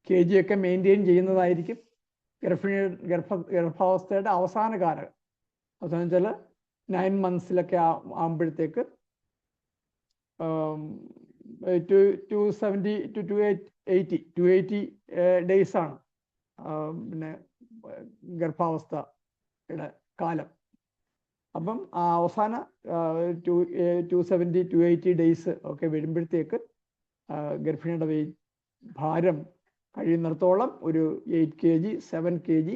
kg ഒക്കെ മെയിൻറ്റെയിൻ ചെയ്യുന്നതായിരിക്കും ഗർഭാവസ്ഥയുടെ അവസാന കാലം. അവസാനം വെച്ചാൽ 9 months ആകുമ്പോഴത്തേക്ക് 270 to 280 days ആണ് പിന്നെ ഗർഭാവസ്ഥയുടെ കാലം. അപ്പം ആ അവസാന 270 to 280 days ഒക്കെ വരുമ്പോഴത്തേക്ക് ഗർഭിണിയുടെ ഭാരം കഴിയുന്നിടത്തോളം ഒരു 8 kg 7 kg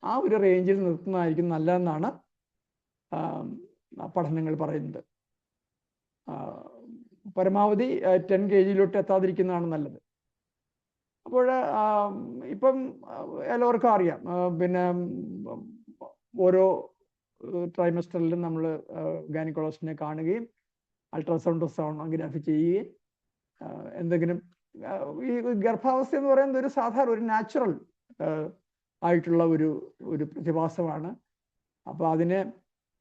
ആ ഒരു റേഞ്ചിൽ നിർത്തുന്നതായിരിക്കും നല്ലതെന്നാണ് പഠനങ്ങൾ പറയുന്നത്. പരമാവധി 10 kg എത്താതിരിക്കുന്നതാണ് നല്ലത്. അപ്പോൾ ഇപ്പം എല്ലാവർക്കും അറിയാം, പിന്നെ ഓരോ ട്രൈമസ്റ്ററിലും നമ്മൾ ഗൈനക്കോളജിസ്റ്റിനെ കാണുകയും അൾട്രാസൗണ്ട് സോണോഗ്രാഫി ചെയ്യുകയും എന്തെങ്കിലും ഈ ഗർഭാവസ്ഥ എന്ന് പറയുന്നത് ഒരു സാധാരണ ഒരു നാച്ചുറൽ ആയിട്ടുള്ള ഒരു പ്രതിഭാസമാണ്. അപ്പോൾ അതിനെ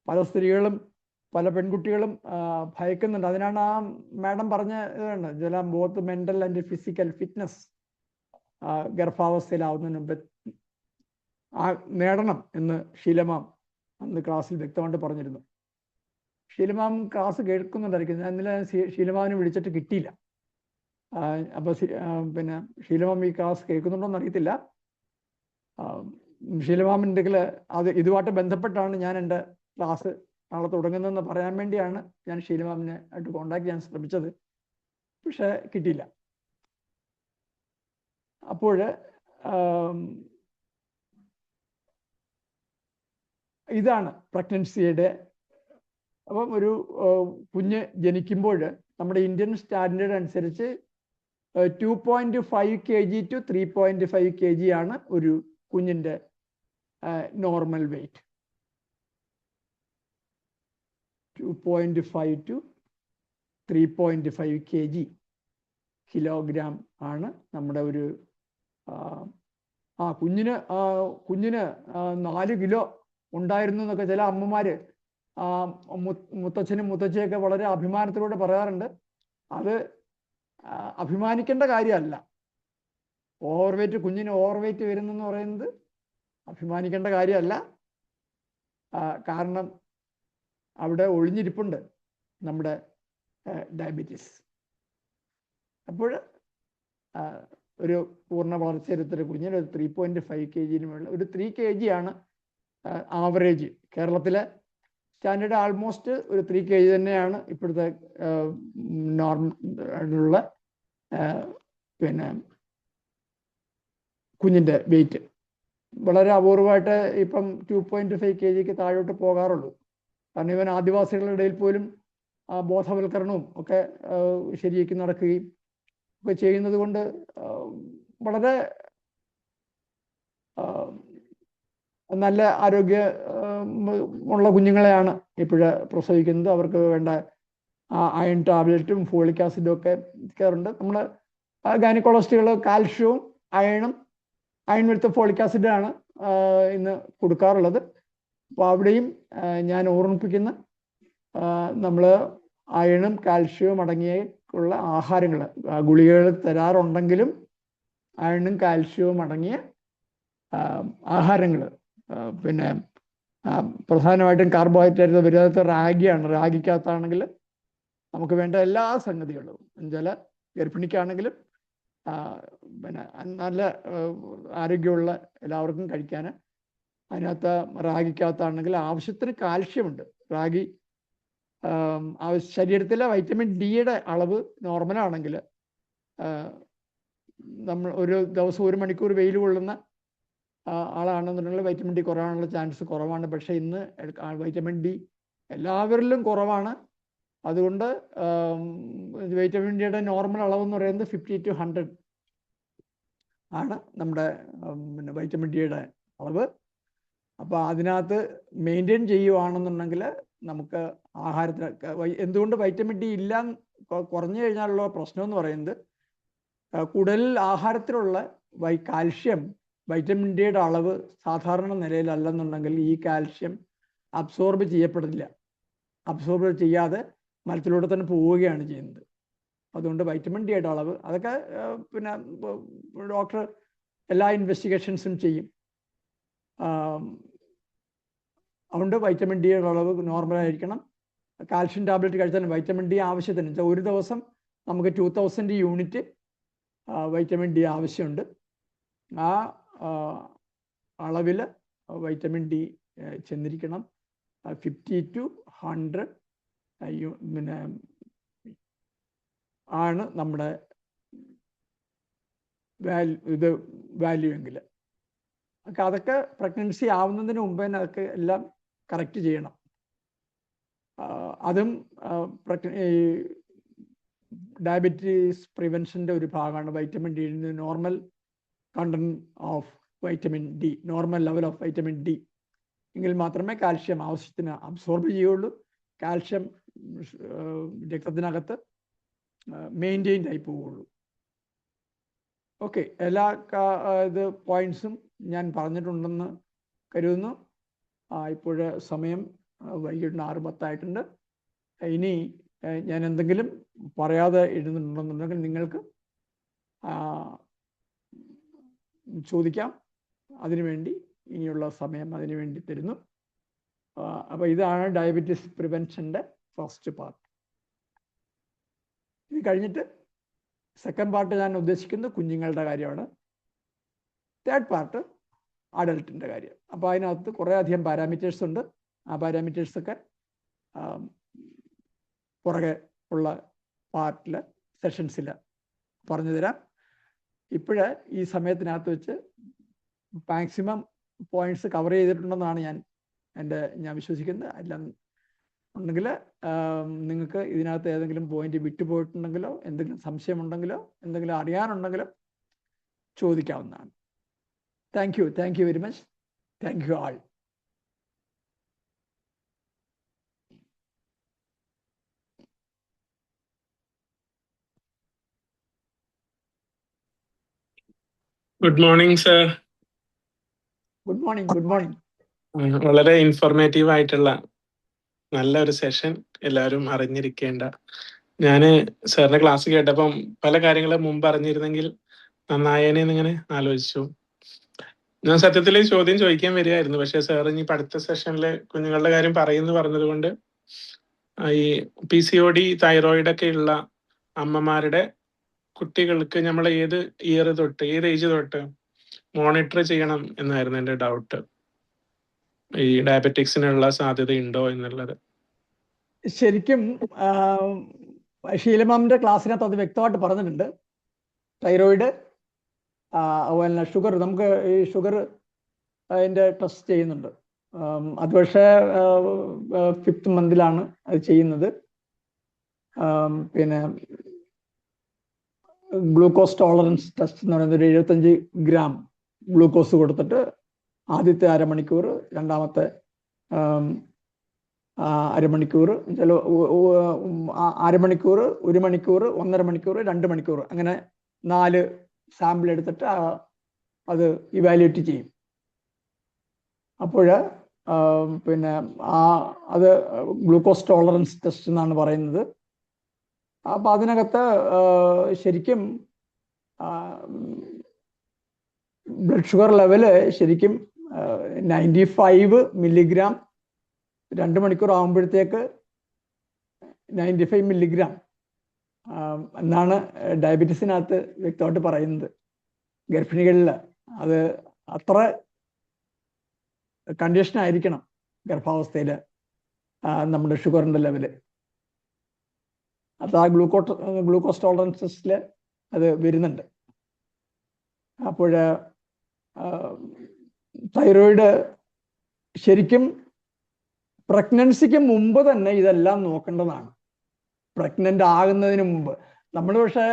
പല സ്ത്രീകളും പല പെൺകുട്ടികളും ഭയക്കുന്നുണ്ട്. അതിനാണ് ആ മാഡം പറഞ്ഞ ഇതാണ്, ചില both mental and physical fitness ഗർഭാവസ്ഥയിലാവുന്നതിന് മുമ്പ് നേടണം എന്ന് ഷീലമാം അന്ന് ക്ലാസ്സിൽ വ്യക്തമായിട്ട് പറഞ്ഞിരുന്നു. ഷീലമാം ക്ലാസ് കേൾക്കുന്നുണ്ടായിരിക്കും. ഞാൻ ഇന്നലെ ഷീലമാവിനെ വിളിച്ചിട്ട് കിട്ടിയില്ല. അപ്പോൾ പിന്നെ ഷീലമാം ഈ ക്ലാസ് കേൾക്കുന്നുണ്ടോയെന്ന് അറിയത്തില്ല. ഷീലമാമിൻ്റെങ്കിൽ ഇതുമായിട്ട് ബന്ധപ്പെട്ടാണ് ഞാൻ എൻ്റെ ക്ലാസ് നാളെ തുടങ്ങുന്നതെന്ന് പറയാൻ വേണ്ടിയാണ് ഞാൻ ഷീലമാമിനെ ആയിട്ട് കോണ്ടാക്ട് ചെയ്യാൻ ശ്രമിച്ചത്. പക്ഷെ കിട്ടിയില്ല. അപ്പോൾ ഇതാണ് പ്രഗ്നൻസിയുടെ. അപ്പം ഒരു കുഞ്ഞ് ജനിക്കുമ്പോൾ നമ്മുടെ ഇന്ത്യൻ സ്റ്റാൻഡേർഡ് അനുസരിച്ച് 2.5 kg to 3.5 kg ആണ് ഒരു കുഞ്ഞിൻ്റെ normal weight. 2.5 to 3.5 kg kilogram ആണ് നമ്മുടെ ഒരു കുഞ്ഞിന് 4 കിലോ ഉണ്ടായിരുന്നു എന്നൊക്കെ ചില അമ്മമാര് മുത്തച്ഛനും മുത്തച്ഛയൊക്കെ വളരെ അഭിമാനത്തിലൂടെ പറയാറുണ്ട്. അത് അഭിമാനിക്കേണ്ട കാര്യമല്ല. കുഞ്ഞിന് ഓവർ വെയ്റ്റ് വരുന്നെന്ന് പറയുന്നത് അഭിമാനിക്കേണ്ട കാര്യമല്ല. കാരണം അവിടെ ഒളിഞ്ഞിരിപ്പുണ്ട് നമ്മുടെ ഡയബറ്റീസ്. അപ്പോൾ ഒരു പൂർണ്ണ വളർച്ചയെടുത്തൊരു കുഞ്ഞിന് ഒരു 3.5 kg ഒരു 3 kg ആണ് ആവറേജ്. കേരളത്തിലെ സ്റ്റാൻഡേർഡ് ആൾമോസ്റ്റ് ഒരു 3 kg തന്നെയാണ് ഇപ്പോഴത്തെ നോർമലുള്ള പിന്നെ കുഞ്ഞിൻ്റെ വെയിറ്റ്. വളരെ അപൂർവമായിട്ട് ഇപ്പം 2.5 kgക്ക് താഴോട്ട് പോകാറുള്ളൂ. കാരണം ഇവൻ ആദിവാസികളുടെ ഇടയിൽ പോലും ബോധവൽക്കരണവും ഒക്കെ ശരിയാക്കി നടക്കുകയും ഒക്കെ ചെയ്യുന്നത് കൊണ്ട് വളരെ നല്ല ആരോഗ്യ ഉള്ള കുഞ്ഞുങ്ങളെയാണ് ഇപ്പോഴ് പ്രസവിക്കുന്നത്. അവർക്ക് വേണ്ട അയൺ ടാബ്ലറ്റും ഫോളിക് ആസിഡും ഒക്കെ കയറുണ്ട്. നമ്മൾ ഗൈനക്കോളജിസ്റ്റുകൾ കാൽഷ്യവും അയൺ വിത്ത് ഫോളിക് ആസിഡാണ് ഇന്ന് കൊടുക്കാറുള്ളത്. അപ്പോൾ അവിടെയും ഞാൻ ഓർമ്മിപ്പിക്കുന്ന നമ്മൾ അയണും കാൽഷ്യവും അടങ്ങിയുള്ള ആഹാരങ്ങൾ, ഗുളികകൾ തരാറുണ്ടെങ്കിലും അയണും കാൽഷ്യവും അടങ്ങിയ ആഹാരങ്ങൾ, പിന്നെ പ്രധാനമായിട്ടും കാർബോഹൈഡ്രേറ്റ് വരുന്നത് റാഗിയാണ്. റാഗിക്കകത്താണെങ്കിൽ നമുക്ക് വേണ്ട എല്ലാ സംഗതികളും എന്നുവെച്ചാൽ ഗർഭിണിക്കാണെങ്കിലും പിന്നെ നല്ല ആരോഗ്യമുള്ള എല്ലാവർക്കും കഴിക്കാൻ അതിനകത്ത് റാഗിക്കകത്താണെങ്കിൽ ആവശ്യത്തിന് കാൽഷ്യമുണ്ട്. റാഗി ശരീരത്തിലെ വൈറ്റമിൻ ഡിയുടെ അളവ് നോർമലാണെങ്കിൽ നമ്മൾ ഒരു ദിവസം 1 മണിക്കൂർ വെയിൽ കൊള്ളുന്ന ആളാണെന്നുണ്ടെങ്കിൽ വൈറ്റമിൻ ഡി കുറവാനുള്ള ചാൻസ് കുറവാണ്. പക്ഷേ ഇന്ന് വൈറ്റമിൻ ഡി എല്ലാവരിലും കുറവാണ്. അതുകൊണ്ട് വൈറ്റമിൻ ഡിയുടെ നോർമൽ അളവെന്ന് പറയുന്നത് 50 to 100 ആണ് നമ്മുടെ പിന്നെ വൈറ്റമിൻ ഡിയുടെ അളവ്. അപ്പോൾ അതിനകത്ത് മെയിൻറ്റെയിൻ ചെയ്യുവാണെന്നുണ്ടെങ്കിൽ നമുക്ക് ആഹാരത്തിന് എന്തുകൊണ്ട് വൈറ്റമിൻ ഡി ഇല്ല കുറഞ്ഞു കഴിഞ്ഞാലുള്ള പ്രശ്നം എന്ന് പറയുന്നത് കൂടുതൽ ആഹാരത്തിലുള്ള കാൽഷ്യം വൈറ്റമിൻ ഡിയുടെ അളവ് സാധാരണ നിലയിലല്ലെന്നുണ്ടെങ്കിൽ ഈ കാൽഷ്യം അബ്സോർബ് ചെയ്യപ്പെടില്ല. അബ്സോർബ് ചെയ്യാതെ മലത്തിലൂടെ തന്നെ പോവുകയാണ് ചെയ്യുന്നത്. അതുകൊണ്ട് വൈറ്റമിൻ ഡിയുടെ അളവ് അതൊക്കെ പിന്നെ ഡോക്ടർ എല്ലാ ഇൻവെസ്റ്റിഗേഷൻസും ചെയ്യും. അതുകൊണ്ട് വൈറ്റമിൻ ഡിയുടെ അളവ് നോർമലായിരിക്കണം. കാൽഷ്യം ടാബ്ലറ്റ് കഴിച്ചാൽ വൈറ്റമിൻ ഡി ആവശ്യത്തിന് ഒരു ദിവസം നമുക്ക് 2000 യൂണിറ്റ് വൈറ്റമിൻ ഡി ആവശ്യമുണ്ട്. ആ അളവിൽ വൈറ്റമിൻ ഡി ചെന്നിരിക്കണം. 50 to 100 പിന്നെ ആണ് നമ്മുടെ വാല്യൂ എങ്കിൽ അതൊക്കെ പ്രഗ്നൻസി ആവുന്നതിന് മുമ്പ് തന്നെ അതൊക്കെ എല്ലാം കറക്റ്റ് ചെയ്യണം. അതും ഡയബറ്റീസ് പ്രിവെൻഷൻ്റെ ഒരു ഭാഗമാണ്. Vitamin D normal content of vitamin D, normal level of vitamin D എങ്കിൽ മാത്രമേ കാൽഷ്യം ആവശ്യത്തിന് അബ്സോർബ് ചെയ്യുള്ളൂ. കാൽഷ്യം രക്തത്തിനകത്ത് മെയിൻറ്റെയിൻഡ് ആയി പോവുള്ളൂ. ഓക്കെ, എല്ലാ പോയിന്റ്സും ഞാൻ പറഞ്ഞിട്ടുണ്ടെന്ന് കരുതുന്നു. ഇപ്പോൾ സമയം വൈകിട്ട് 6:10 ഇനി ഞാൻ എന്തെങ്കിലും പറയാതെ ഇരുന്നുണ്ടെന്നുണ്ടെങ്കിൽ നിങ്ങൾക്ക് ചോദിക്കാം. അതിനുവേണ്ടി ഇനിയുള്ള സമയം അതിനുവേണ്ടി തരുന്നു. അപ്പോൾ ഇതാണ് ഡയബറ്റീസ് പ്രിവെൻഷൻ്റെ ഫസ്റ്റ് പാർട്ട്. ഇത് കഴിഞ്ഞിട്ട് സെക്കൻഡ് പാർട്ട് ഞാൻ ഉദ്ദേശിക്കുന്നത് കുഞ്ഞുങ്ങളുടെ കാര്യമാണ്. തേർഡ് പാർട്ട് അഡൽട്ടിൻ്റെ കാര്യം. അപ്പോൾ അതിനകത്ത് കുറേ അധികം പാരാമീറ്റേഴ്സ് ഉണ്ട്. ആ പാരാമീറ്റേഴ്സൊക്കെ പുറകെ ഉള്ള പാർട്ടിൽ സെഷൻസിൽ പറഞ്ഞു തരാം. ഇപ്പോഴ് ഈ സമയത്തിനകത്ത് വെച്ച് മാക്സിമം പോയിന്റ്സ് കവർ ചെയ്തിട്ടുണ്ടെന്നാണ് ഞാൻ വിശ്വസിക്കുന്നത്. അല്ല ഉണ്ടെങ്കിൽ നിങ്ങൾക്ക് ഇതിനകത്ത് ഏതെങ്കിലും പോയിന്റ് വിട്ടുപോയിട്ടുണ്ടെങ്കിലോ എന്തെങ്കിലും സംശയമുണ്ടെങ്കിലോ എന്തെങ്കിലും അറിയാനുണ്ടെങ്കിലോ ചോദിക്കാവുന്നതാണ്. Thank you very much. Thank you all. Good morning sir. Good morning. വളരെ ഇൻഫോർമേറ്റീവ് ആയിട്ടുള്ള നല്ലൊരു സെഷൻ, എല്ലാവരും അറിഞ്ഞിരിക്കേണ്ട. ഞാൻ സാറിന്റെ ക്ലാസ് കേട്ടപ്പം പല കാര്യങ്ങളും മുമ്പ് അറിഞ്ഞിരുന്നെങ്കിൽ നന്നായേനെ എന്നിങ്ങനെ ആലോചിച്ചു. ഞാൻ സത്യത്തിൽ ഈ ചോദ്യം ചോദിക്കാൻ വരികയായിരുന്നു, പക്ഷെ സാർ ഇനി അടുത്ത സെഷനിൽ കുഞ്ഞുങ്ങളുടെ കാര്യം പറയുന്നു പറഞ്ഞത് കൊണ്ട് ഈ PCOD തൈറോയിഡ് ഒക്കെ ഉള്ള അമ്മമാരുടെ കുട്ടികൾക്ക് നമ്മൾ ഏത് ഇയർ തൊട്ട് ഏത് ഏജ് തൊട്ട് മോണിറ്റർ ചെയ്യണം എന്നായിരുന്നു എൻ്റെ ഡൗട്ട്. ഈ ഡയബറ്റിക്സിനുള്ള സാധ്യതയുണ്ടോ എന്നുള്ളത്. ശരിക്കും ഷീലമാമിന്റെ ക്ലാസ്സിനകത്ത് അത് വ്യക്തമായിട്ട് പറഞ്ഞിട്ടുണ്ട്. തൈറോയിഡ്, അതുപോലെ ഷുഗർ, നമുക്ക് ഈ ഷുഗർ അതിൻ്റെ ടെസ്റ്റ് ചെയ്യുന്നുണ്ട്. അത് പക്ഷേ 5th മന്തിലാണ് അത് ചെയ്യുന്നത്. പിന്നെ ഗ്ലൂക്കോസ് ടോളറൻസ് ടെസ്റ്റ് എന്ന് പറയുന്നത് 75 ഗ്രാം ഗ്ലൂക്കോസ് കൊടുത്തിട്ട് ആദ്യത്തെ അരമണിക്കൂർ, രണ്ടാമത്തെ അരമണിക്കൂർ, ചില അരമണിക്കൂർ, 1 മണിക്കൂർ, 1.5 മണിക്കൂർ, 2 മണിക്കൂർ, അങ്ങനെ 4 സാമ്പിൾ എടുത്തിട്ട് അത് ഇവാലുവേറ്റ് ചെയ്യും. അപ്പോൾ പിന്നെ അത് ഗ്ലൂക്കോസ് ടോളറൻസ് ടെസ്റ്റ് എന്നാണ് പറയുന്നത്. അപ്പം അതിനകത്ത് ശരിക്കും ബ്ലഡ് ഷുഗർ ലെവല് ശരിക്കും 95 മില്ലിഗ്രാം 2 മണിക്കൂർ ആകുമ്പോഴത്തേക്ക് 95 മില്ലിഗ്രാം എന്നാണ് ഡയബറ്റീസിനകത്ത് വ്യക്തമായിട്ട് പറയുന്നത്. ഗർഭിണികളിൽ അത് അത്ര കണ്ടീഷൻ ആയിരിക്കണം ഗർഭാവസ്ഥയിൽ നമ്മുടെ ഷുഗറിൻ്റെ ലെവല്. അത് ആ ഗ്ലൂക്കോസ് ടോളറൻസ് ടെസ്റ്റിൽ അത് വരുന്നുണ്ട്. അപ്പോൾ തൈറോയിഡ് ശരിക്കും പ്രഗ്നൻസിക്ക് മുമ്പ് തന്നെ ഇതെല്ലാം നോക്കേണ്ടതാണ്. പ്രഗ്നൻ്റ് ആകുന്നതിന് മുമ്പ് നമ്മൾ പക്ഷേ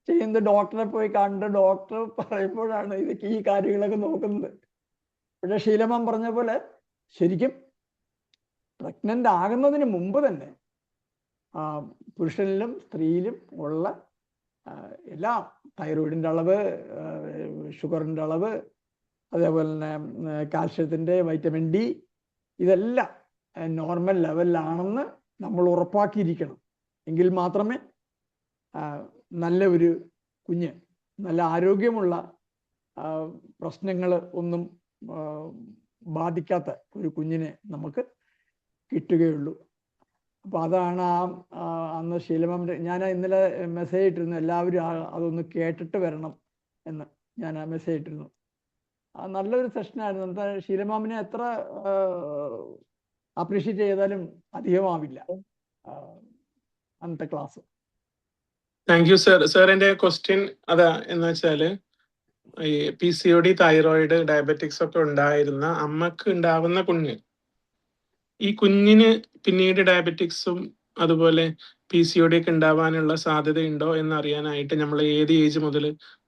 ചെയ്യുന്നത് ഡോക്ടറെ പോയി കണ്ട് ഡോക്ടർ പറയുമ്പോഴാണ് ഇതൊക്കെ ഈ കാര്യങ്ങളൊക്കെ നോക്കുന്നത്. പക്ഷേ ഷീലമാം പറഞ്ഞ പോലെ ശരിക്കും പ്രഗ്നൻ്റ് ആകുന്നതിന് മുമ്പ് തന്നെ പുരുഷനിലും സ്ത്രീയിലും ഉള്ള എല്ലാ തൈറോയിഡിൻ്റെ അളവ്, ഷുഗറിൻ്റെ അളവ്, അതേപോലെ തന്നെ കാൽഷ്യത്തിൻ്റെ, വൈറ്റമിൻ ഡി, ഇതെല്ലാം നോർമൽ ലെവലിലാണെന്ന് നമ്മൾ ഉറപ്പാക്കിയിരിക്കണം. എങ്കിൽ മാത്രമേ നല്ല ഒരു കുഞ്ഞ്, നല്ല ആരോഗ്യമുള്ള, പ്രശ്നങ്ങൾ ഒന്നും ബാധിക്കാത്ത ഒരു കുഞ്ഞിനെ നമുക്ക് കിട്ടുകയുള്ളൂ. അപ്പോൾ അതാണ് അന്ന് ഷീലമാമിൻ്റെ, ഞാൻ ഇന്നലെ മെസ്സേജ് ഇട്ടിരുന്നു, എല്ലാവരും അതൊന്ന് കേട്ടിട്ട് വരണം എന്ന് ഞാൻ മെസ്സേജ് ഇട്ടിരുന്നു. നല്ലൊരു സെഷനായിരുന്നു. എന്താ, ഷീലമാമിനെ എത്ര അപ്രീഷിയേറ്റ് ചെയ്താലും അധികമാവില്ല അന്നത്തെ class. Thank you sir. Sir, എൻ്റെ ക്വസ്റ്റ്യൻ അതാ എന്ന് വെച്ചാല്, ഈ PCOD, തൈറോയിഡ്, ഡയബറ്റിക്സ് ഒക്കെ ഉണ്ടായിരുന്ന അമ്മക്ക് ഉണ്ടാവുന്ന കുഞ്ഞ്, ഈ കുഞ്ഞിന് പിന്നീട് ഡയബറ്റിക്സും അതുപോലെ PCOD ഒക്കെ ഉണ്ടാവാനുള്ള സാധ്യതയുണ്ടോ എന്നറിയാനായിട്ട് നമ്മൾ ഏത് ഏജ് മുതൽ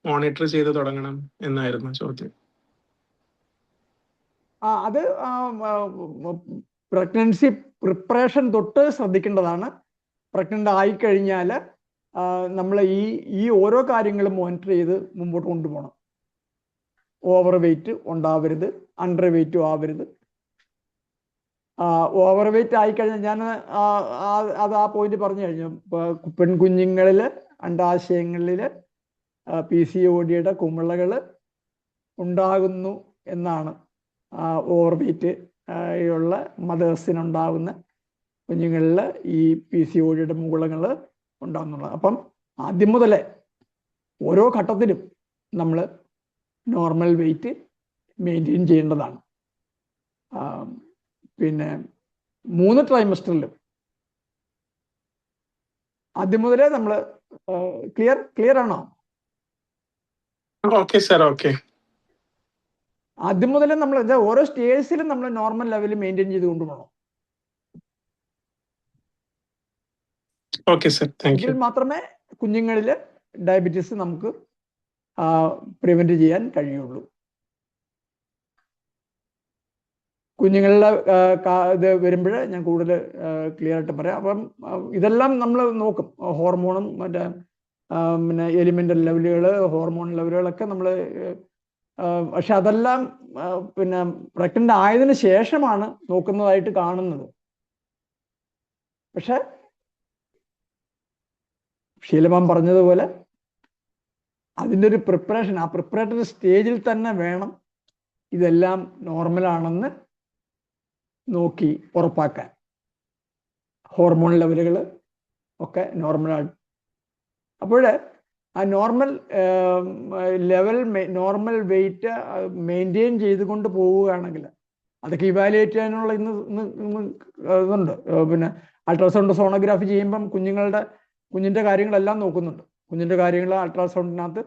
മോണിറ്റർ ചെയ്ത് തുടങ്ങണം എന്നായിരുന്നു ചോദ്യം. അത് പ്രഗ്നൻസി പ്രിപ്പറേഷൻ തൊട്ട് ശ്രദ്ധിക്കേണ്ടതാണ്. പ്രഗ്നൻ്റ് ആയിക്കഴിഞ്ഞാൽ നമ്മൾ ഈ ഓരോ കാര്യങ്ങളും മോണിറ്റർ ചെയ്ത് മുമ്പോട്ട് കൊണ്ടുപോകണം. ഓവർ വെയിറ്റ് ഉണ്ടാവരുത്, അണ്ടർ വെയിറ്റും ആവരുത്. ഓവർ വെയിറ്റ് ആയിക്കഴിഞ്ഞാൽ ഞാൻ അത് ആ പോയിന്റ് പറഞ്ഞു കഴിഞ്ഞു. പെൺകുഞ്ഞുങ്ങളിൽ അണ്ടാശയങ്ങളിൽ PCODയുടെ കുമിളകൾ ഉണ്ടാകുന്നു എന്നാണ് ഓവർ വെയിറ്റ് ഉള്ള മദേഴ്സിനുണ്ടാകുന്ന കുഞ്ഞുങ്ങളിൽ ഈ PCODയുടെ മുകുളങ്ങൾ ഉണ്ടാകുന്നുള്ളത്. അപ്പം ആദ്യം മുതലേ ഓരോ ഘട്ടത്തിലും നമ്മൾ നോർമൽ വെയിറ്റ് മെയിൻറ്റെയിൻ ചെയ്യേണ്ടതാണ്. പിന്നെ 3 ട്രൈമസ്റ്ററിലും ആദ്യം മുതലേ നമ്മൾ ക്ലിയർ ആണോ? Okay sir, okay. ആദ്യം മുതലേ നമ്മൾ ഓരോ സ്റ്റേഴ്സിലും നമ്മൾ നോർമൽ ലെവൽ മെയിൻറ്റെയിൻ ചെയ്ത് കൊണ്ടുപോകണം. Okay sir, thank you. എങ്കിൽ മാത്രമേ കുഞ്ഞുങ്ങളിൽ ഡയബറ്റീസ് നമുക്ക് പ്രിവെന്റ് ചെയ്യാൻ കഴിയുള്ളൂ. കുഞ്ഞുങ്ങളുടെ ഇത് വരുമ്പോൾ ഞാൻ കൂടുതൽ ക്ലിയർ ആയിട്ട് പറയാം. അപ്പം ഇതെല്ലാം നമ്മൾ നോക്കും. ഹോർമോണും മറ്റേ പിന്നെ എലിമെൻ്റൽ ലെവലുകൾ, ഹോർമോൺ ലെവലുകളൊക്കെ നമ്മൾ, പക്ഷെ അതെല്ലാം പിന്നെ പ്രഗ്നൻ്റ് ആയതിനു ശേഷമാണ് നോക്കുന്നതായിട്ട് കാണുന്നത്. പക്ഷെ ഷീലമാം പറഞ്ഞതുപോലെ അതിൻ്റെ ഒരു പ്രിപ്പറേഷൻ, ആ പ്രിപ്പറേറ്ററി സ്റ്റേജിൽ തന്നെ വേണം ഇതെല്ലാം നോർമലാണെന്ന് നോക്കി ഉറപ്പാക്കാൻ. ഹോർമോൺ ലെവലുകൾ ഒക്കെ നോർമലാണ്. അപ്പോൾ ആ normal level, normal weight maintain ചെയ്തുകൊണ്ട് പോവുകയാണെങ്കിൽ അതൊക്കെ ഇവാലുവേറ്റ് ചെയ്യാനുള്ള ഇതുണ്ട്. പിന്നെ അൾട്രാസൗണ്ട് സോണോഗ്രാഫി ചെയ്യുമ്പം കുഞ്ഞിൻ്റെ കാര്യങ്ങളെല്ലാം നോക്കുന്നുണ്ട്. കുഞ്ഞിൻ്റെ കാര്യങ്ങൾ അൾട്രാസൗണ്ടിനകത്ത്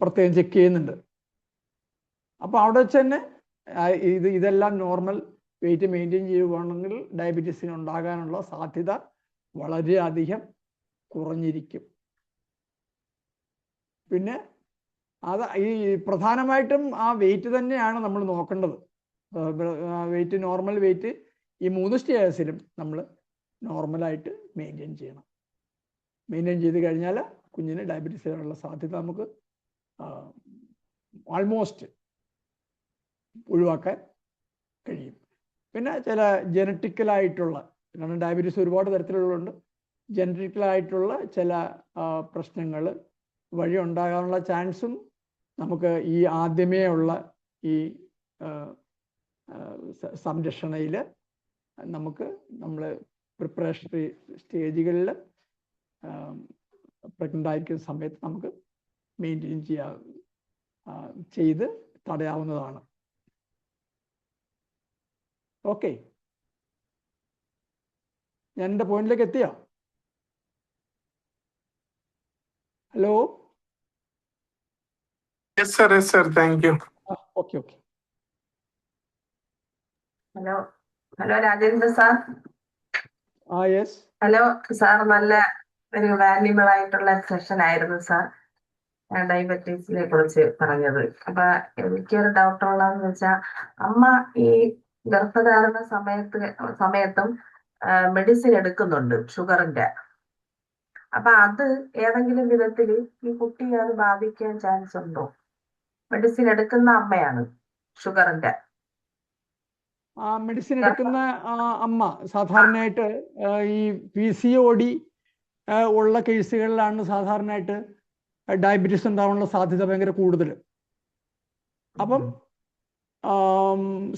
പ്രത്യേകം ചെക്ക് ചെയ്യുന്നുണ്ട്. അപ്പോൾ അവിടെ വെച്ച് തന്നെ ഇതെല്ലാം നോർമൽ വെയിറ്റ് മെയിൻറ്റെയിൻ ചെയ്യുകയാണെങ്കിൽ ഡയബറ്റീസിന് ഉണ്ടാകാനുള്ള സാധ്യത വളരെയധികം കുറഞ്ഞിരിക്കും. പിന്നെ അത് പ്രധാനമായിട്ടും ആ വെയിറ്റ് തന്നെയാണ് നമ്മൾ നോക്കേണ്ടത്. വെയിറ്റ്, നോർമൽ വെയിറ്റ് ഈ 3 സ്റ്റേജസിലും നമ്മൾ നോർമലായിട്ട് മെയിൻറ്റെയിൻ ചെയ്യണം. മെയിൻറ്റെയിൻ ചെയ്ത് കഴിഞ്ഞാൽ കുഞ്ഞിന് ഡയബറ്റീസ് വരാനുള്ള സാധ്യത നമുക്ക് ആൾമോസ്റ്റ് ഒഴിവാക്കാൻ കഴിയും. പിന്നെ ചില ജനറ്റിക്കലായിട്ടുള്ള, കാരണം ഡയബറ്റീസ് ഒരുപാട് തരത്തിലുള്ളതുണ്ട്, ജനറ്റിക്കലായിട്ടുള്ള ചില പ്രശ്നങ്ങൾ വഴി ഉണ്ടാകാനുള്ള ചാൻസും നമുക്ക് ഈ ആദ്യമേ ഉള്ള ഈ സംരക്ഷണയിൽ നമ്മൾ പ്രിപ്പറേഷണറി സ്റ്റേജുകളിൽ പ്രഗ്നൻ്റ് ആയിരിക്കുന്ന സമയത്ത് നമുക്ക് മെയിൻറ്റെയിൻ ചെയ്ത് തടയാവുന്നതാണ്. ഓക്കെ, ഞാൻ എൻ്റെ പോയിന്റിലേക്ക് എത്തിയോ? Hello? Yes, sir. Yes, sir. Thank you. Okay. Hello Rajendra sir. Yes. Hello sir, നല്ല ഒരു വാല്യുബിൾ ആയിട്ടുള്ള സെഷൻ ആയിരുന്നു സാർ ഡയബറ്റീസിനെ കുറിച്ച് പറഞ്ഞത്. അപ്പൊ എനിക്കൊരു ഡൗട്ട് ഉള്ളതെന്ന് വെച്ചാൽ, അമ്മ ഈ ഗർഭധാരണ സമയത്തും മെഡിസിൻ എടുക്കുന്നുണ്ട് ഷുഗറിന്റെ. അപ്പൊ അത് ഏതെങ്കിലും വിധത്തിൽ ഈ കുട്ടിയെ അത് ബാധിക്കാൻ ചാൻസ് ഉണ്ടോ? മെഡിസിൻ എടുക്കുന്ന അമ്മയാണ് ഷുഗറിന്റെ. മെഡിസിൻ എടുക്കുന്ന അമ്മ സാധാരണയായിട്ട് ഈ PCOD ഉള്ള കേസുകളിലാണ് സാധാരണയായിട്ട് ഡയബറ്റീസ് ഉണ്ടാവാനുള്ള സാധ്യത ഭയങ്കര കൂടുതൽ. അപ്പം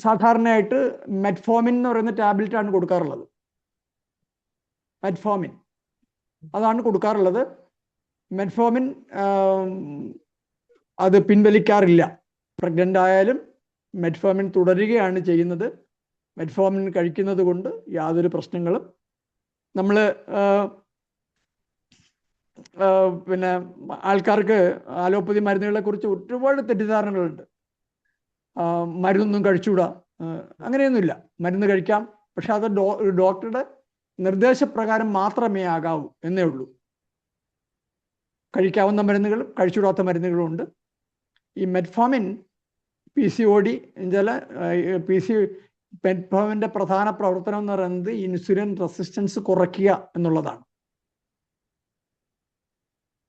സാധാരണയായിട്ട് മെറ്റ്ഫോമിൻ എന്ന് പറയുന്ന ടാബ്ലറ്റ് ആണ് കൊടുക്കാറുള്ളത്. മെറ്റ്ഫോമിൻ അതാണ് കൊടുക്കാറുള്ളത്. മെറ്റ്ഫോമിൻ അത് പിൻവലിക്കാറില്ല. പ്രഗ്നൻ്റ് ആയാലും മെറ്റ്ഫോമിൻ തുടരുകയാണ് ചെയ്യുന്നത്. മെറ്റ്ഫോമിൻ കഴിക്കുന്നത് കൊണ്ട് യാതൊരു പ്രശ്നങ്ങളും നമ്മൾ പിന്നെ ആൾക്കാർക്ക് അലോപ്പതി മരുന്നുകളെ കുറിച്ച് ഒരുപാട് തെറ്റിദ്ധാരണകളുണ്ട്. മരുന്നൊന്നും കഴിച്ചുകൂടാ, അങ്ങനെയൊന്നുമില്ല. മരുന്ന് കഴിക്കാം, പക്ഷെ അത് ഡോക്ടറുടെ നിർദ്ദേശപ്രകാരം മാത്രമേ ആകാവൂ എന്നേ ഉള്ളൂ. കഴിക്കാവുന്ന മരുന്നുകളും കഴിച്ചുകൂടാത്ത മരുന്നുകളും ഉണ്ട്. ഈ മെറ്റ്ഫോമിൻ PCOD മെറ്റ്ഫോമിൻ്റെ പ്രധാന പ്രവർത്തനം എന്ന് പറയുന്നത് ഇൻസുലിൻ റെസിസ്റ്റൻസ് കുറയ്ക്കുക എന്നുള്ളതാണ്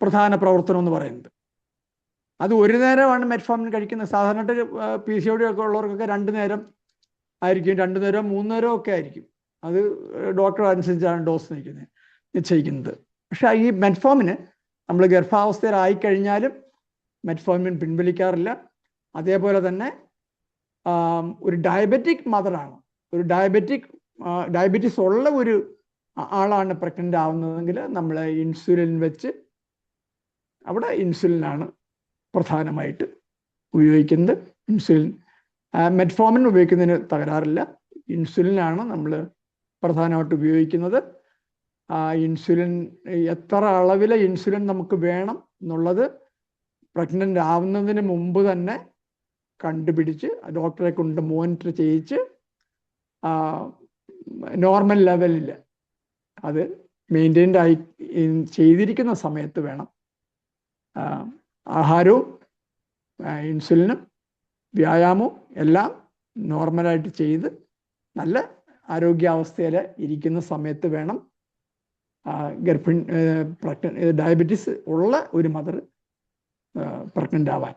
പ്രധാന പ്രവർത്തനം എന്ന് പറയുന്നത്. അത് ഒരു നേരമാണ് മെറ്റ്ഫോമിൻ കഴിക്കുന്നത്. സാധാരണയായിട്ട് PCOD ഒക്കെ ഉള്ളവർക്കൊക്കെ 2 നേരം ആയിരിക്കും, 2 നേരം 3 നേരം ഒക്കെ ആയിരിക്കും. അത് ഡോക്ടർ അനുസരിച്ചാണ് ഡോസ് നിശ്ചയിക്കുന്നത്. പക്ഷെ ഈ മെറ്റ്ഫോമിന് നമ്മൾ ഗർഭാവസ്ഥയിലായിക്കഴിഞ്ഞാലും മെറ്റ്ഫോമിൻ പിൻവലിക്കാറില്ല. അതേപോലെ തന്നെ ഒരു ഡയബറ്റിക് മദറാണ്, ഒരു ഡയബറ്റീസ് ഉള്ള ഒരു ആളാണ് പ്രഗ്നൻ്റ് ആവുന്നതെങ്കിൽ നമ്മൾ ഇൻസുലിൻ വെച്ച്, അവിടെ ഇൻസുലിനാണ് പ്രധാനമായിട്ട് ഉപയോഗിക്കുന്നത്. മെറ്റ്ഫോമിൻ ഉപയോഗിക്കുന്നതിന് തകരാറില്ല. ഇൻസുലിനാണ് നമ്മൾ പ്രധാനമായിട്ട് ഉപയോഗിക്കുന്നത്. ഇൻസുലിൻ എത്ര അളവിലെ ഇൻസുലിൻ നമുക്ക് വേണം എന്നുള്ളത് പ്രഗ്നൻ്റ് ആവുന്നതിന് മുമ്പ് തന്നെ കണ്ടുപിടിച്ച് ഡോക്ടറെ കൊണ്ട് മോണിറ്റർ ചെയ്യിച്ച് നോർമൽ ലെവലിൽ അത് മെയിൻറ്റെയിൻഡ് ആയി ചെയ്തിരിക്കുന്ന സമയത്ത് വേണം ആഹാരവും ഇൻസുലിനും വ്യായാമവും എല്ലാം നോർമലായിട്ട് ചെയ്ത് നല്ല ആരോഗ്യാവസ്ഥയിൽ ഇരിക്കുന്ന സമയത്ത് വേണം ഡയബറ്റീസ് ഉള്ള ഒരു മദർ പ്രഗ്നൻ്റ് ആവാൻ.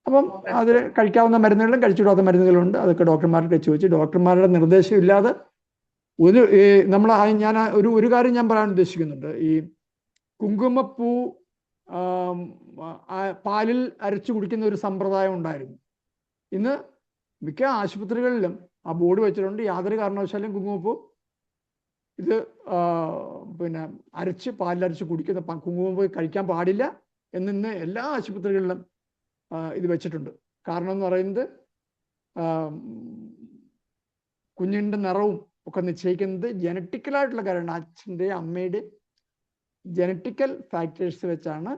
അപ്പം അത് കഴിക്കാവുന്ന മരുന്നുകളും കഴിച്ചിടാത്ത മരുന്നുകളുണ്ട്. അതൊക്കെ ഡോക്ടർമാരുടെ ചോദിച്ച് ഡോക്ടർമാരുടെ നിർദ്ദേശമില്ലാതെ ഞാൻ ഒരു കാര്യം ഞാൻ പറയാൻ ഉദ്ദേശിക്കുന്നുണ്ട്. ഈ കുങ്കുമപ്പൂ പാലിൽ അരച്ചു കുടിക്കുന്ന ഒരു സമ്പ്രദായം ഉണ്ടായിരുന്നു. ഇന്ന് മിക്ക ആശുപത്രികളിലും ആ ബോർഡ് വെച്ചിട്ടുണ്ട്, യാതൊരു കാരണവശാലും കുങ്കുമപ്പൂ ഇത് പിന്നെ പാലിലരച്ച് കുടിക്കുന്ന കുങ്കുമപ്പൂ കഴിക്കാൻ പാടില്ല എന്നിന്ന് എല്ലാ ആശുപത്രികളിലും ഇത് വെച്ചിട്ടുണ്ട്. കാരണം എന്ന് പറയുന്നത് കുഞ്ഞിൻ്റെ നിറവും ഒക്കെ നിശ്ചയിക്കുന്നത് ജനറ്റിക്കലായിട്ടുള്ള കാര്യമാണ്. അച്ഛൻ്റെ അമ്മയുടെ ജനറ്റിക്കൽ ഫാക്ടേഴ്സ് വെച്ചാണ്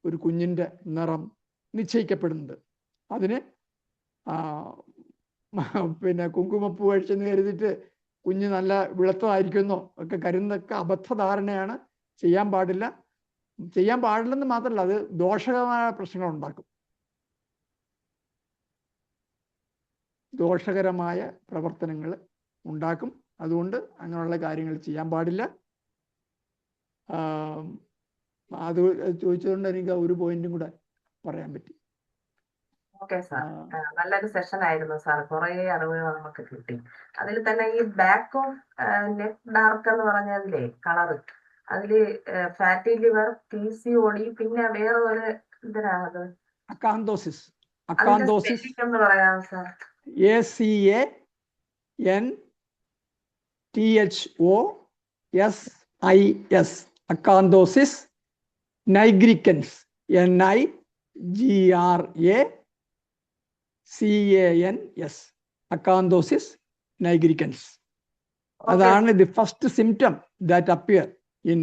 ഒരു കുഞ്ഞിൻ്റെ നിറം നിശ്ചയിക്കപ്പെടുന്നത്. അതിന് പിന്നെ കുങ്കുമപ്പൂ കഴിച്ചെന്ന് കരുതിയിട്ട് കുഞ്ഞ് നല്ല വെളുത്തതായിരിക്കുന്നോ ഒക്കെ കരുതുന്നതൊക്കെ അബദ്ധധാരണയാണ്. ചെയ്യാൻ പാടില്ലെന്ന് മാത്രമല്ല, അത് ദോഷകരമായ പ്രശ്നങ്ങൾ ഉണ്ടാക്കും. ദോഷകരമായ പ്രവർത്തനങ്ങൾ ഉണ്ടാക്കും. അതുകൊണ്ട് അങ്ങനെയുള്ള കാര്യങ്ങൾ ചെയ്യാൻ പാടില്ല. അത് ചോദിച്ചതുകൊണ്ട് എനിക്ക് ഒരു പോയിന്റും കൂടെ പറയാൻ പറ്റി. ഓക്കെ സാർ, നല്ലൊരു സെഷൻ ആയിരുന്നു സാർ. കുറെ അറിവുകൾ നമുക്ക് കിട്ടി. അതിൽ തന്നെ ഈ ബാക്ക് ഓഫ് നെക്ക് ഡാർക്ക് എന്ന് പറഞ്ഞതിലെ കളറ്, അതില് ഫാറ്റി ലിവർ, PCOD, പിന്നെ വേറെ ഒരു ഇതിനാണത് അക്കാന്തോസിസ്. എന്ന് പറയാം sir. ACANTHOSIS, acanthosis nigricans, NIGRACANS, acanthosis nigricans. അതാണ് the first symptom that appear in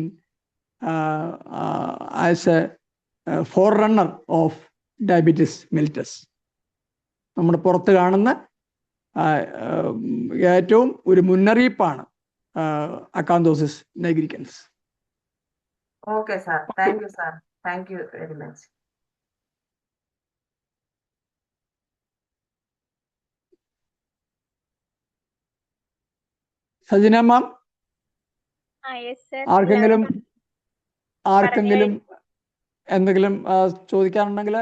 as a forerunner of diabetes mellitus. നമ്മുടെ പുറത്ത് കാണുന്ന ഏറ്റവും ഒരു മുന്നറിയിപ്പാണ് acanthosis nigricans. Okay sir, thank you sir, thank you very much. Sajina ma'am, ആർക്കെങ്കിലും എന്തെങ്കിലും ചോദിക്കാനുണ്ടെങ്കിൽ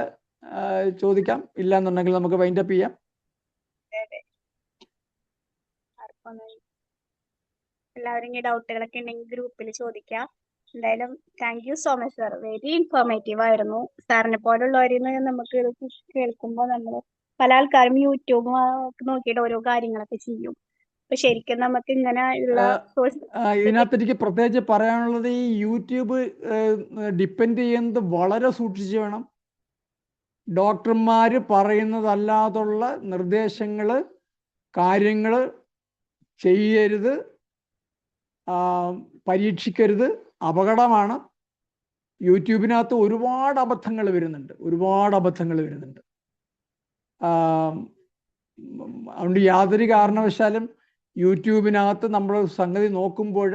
ചോദിക്കാം. ഇല്ല എന്നുണ്ടെങ്കിൽ നമുക്ക് വൈൻഡപ്പ് ചെയ്യാം. എല്ലാവരും ഈ ഡൗട്ടുകളൊക്കെ ഉണ്ടെങ്കിൽ ഗ്രൂപ്പിൽ ചോദിക്കാം. എന്തായാലും thank you so much sir, very informative ആയിരുന്നു. സാറിനെ പോലുള്ളവരിൽ നിന്ന് നമുക്ക് കേൾക്കുമ്പോൾ നമ്മൾ പല ആൾക്കാരും യൂട്യൂബ് നോക്കിയിട്ട് ഓരോ കാര്യങ്ങളൊക്കെ ചെയ്യും. അപ്പൊ ശരിക്കും നമുക്ക് ഇങ്ങനെ ഉള്ള ഇതിനകത്ത് എനിക്ക് പ്രത്യേകിച്ച് പറയാനുള്ളത്, ഈ യൂട്യൂബ് ഡിപ്പെൻഡ് ചെയ്യുന്നത് വളരെ സൂക്ഷിച്ച് വേണം. ഡോക്ടർമാർ പറയുന്നതല്ലാതുള്ള നിർദ്ദേശങ്ങൾ, കാര്യങ്ങൾ ചെയ്യരുത്, പരീക്ഷിക്കരുത്. അപകടമാണ്. യൂട്യൂബിനകത്ത് ഒരുപാട് അബദ്ധങ്ങൾ വരുന്നുണ്ട്. അതുകൊണ്ട് യാതൊരു കാരണവശാലും യൂട്യൂബിനകത്ത് നമ്മൾ സംഗതി നോക്കുമ്പോൾ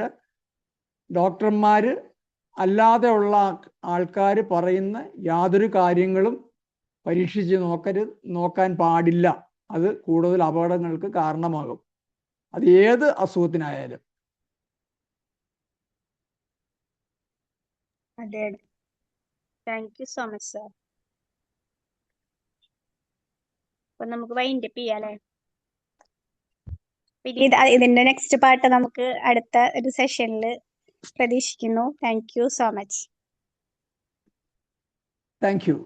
ഡോക്ടർമാർ അല്ലാതെയുള്ള ആൾക്കാർ പറയുന്ന യാതൊരു കാര്യങ്ങളും പരീക്ഷിച്ച് നോക്കാൻ പാടില്ല. അത് കൂടുതൽ അപകടങ്ങൾക്ക് കാരണമാകും. അത് ഏത് അസുഖത്തിനായാലും. അതെ, thank you so much sir. അപ്പൊ നമുക്ക് വൈൻഡപ്പ് ചെയ്യാല്ലേ? ഇതിന്റെ നെക്സ്റ്റ് പാർട്ട് നമുക്ക് അടുത്ത ഒരു സെഷനിൽ പ്രതീക്ഷിക്കുന്നു. Thank you so much. Thank U.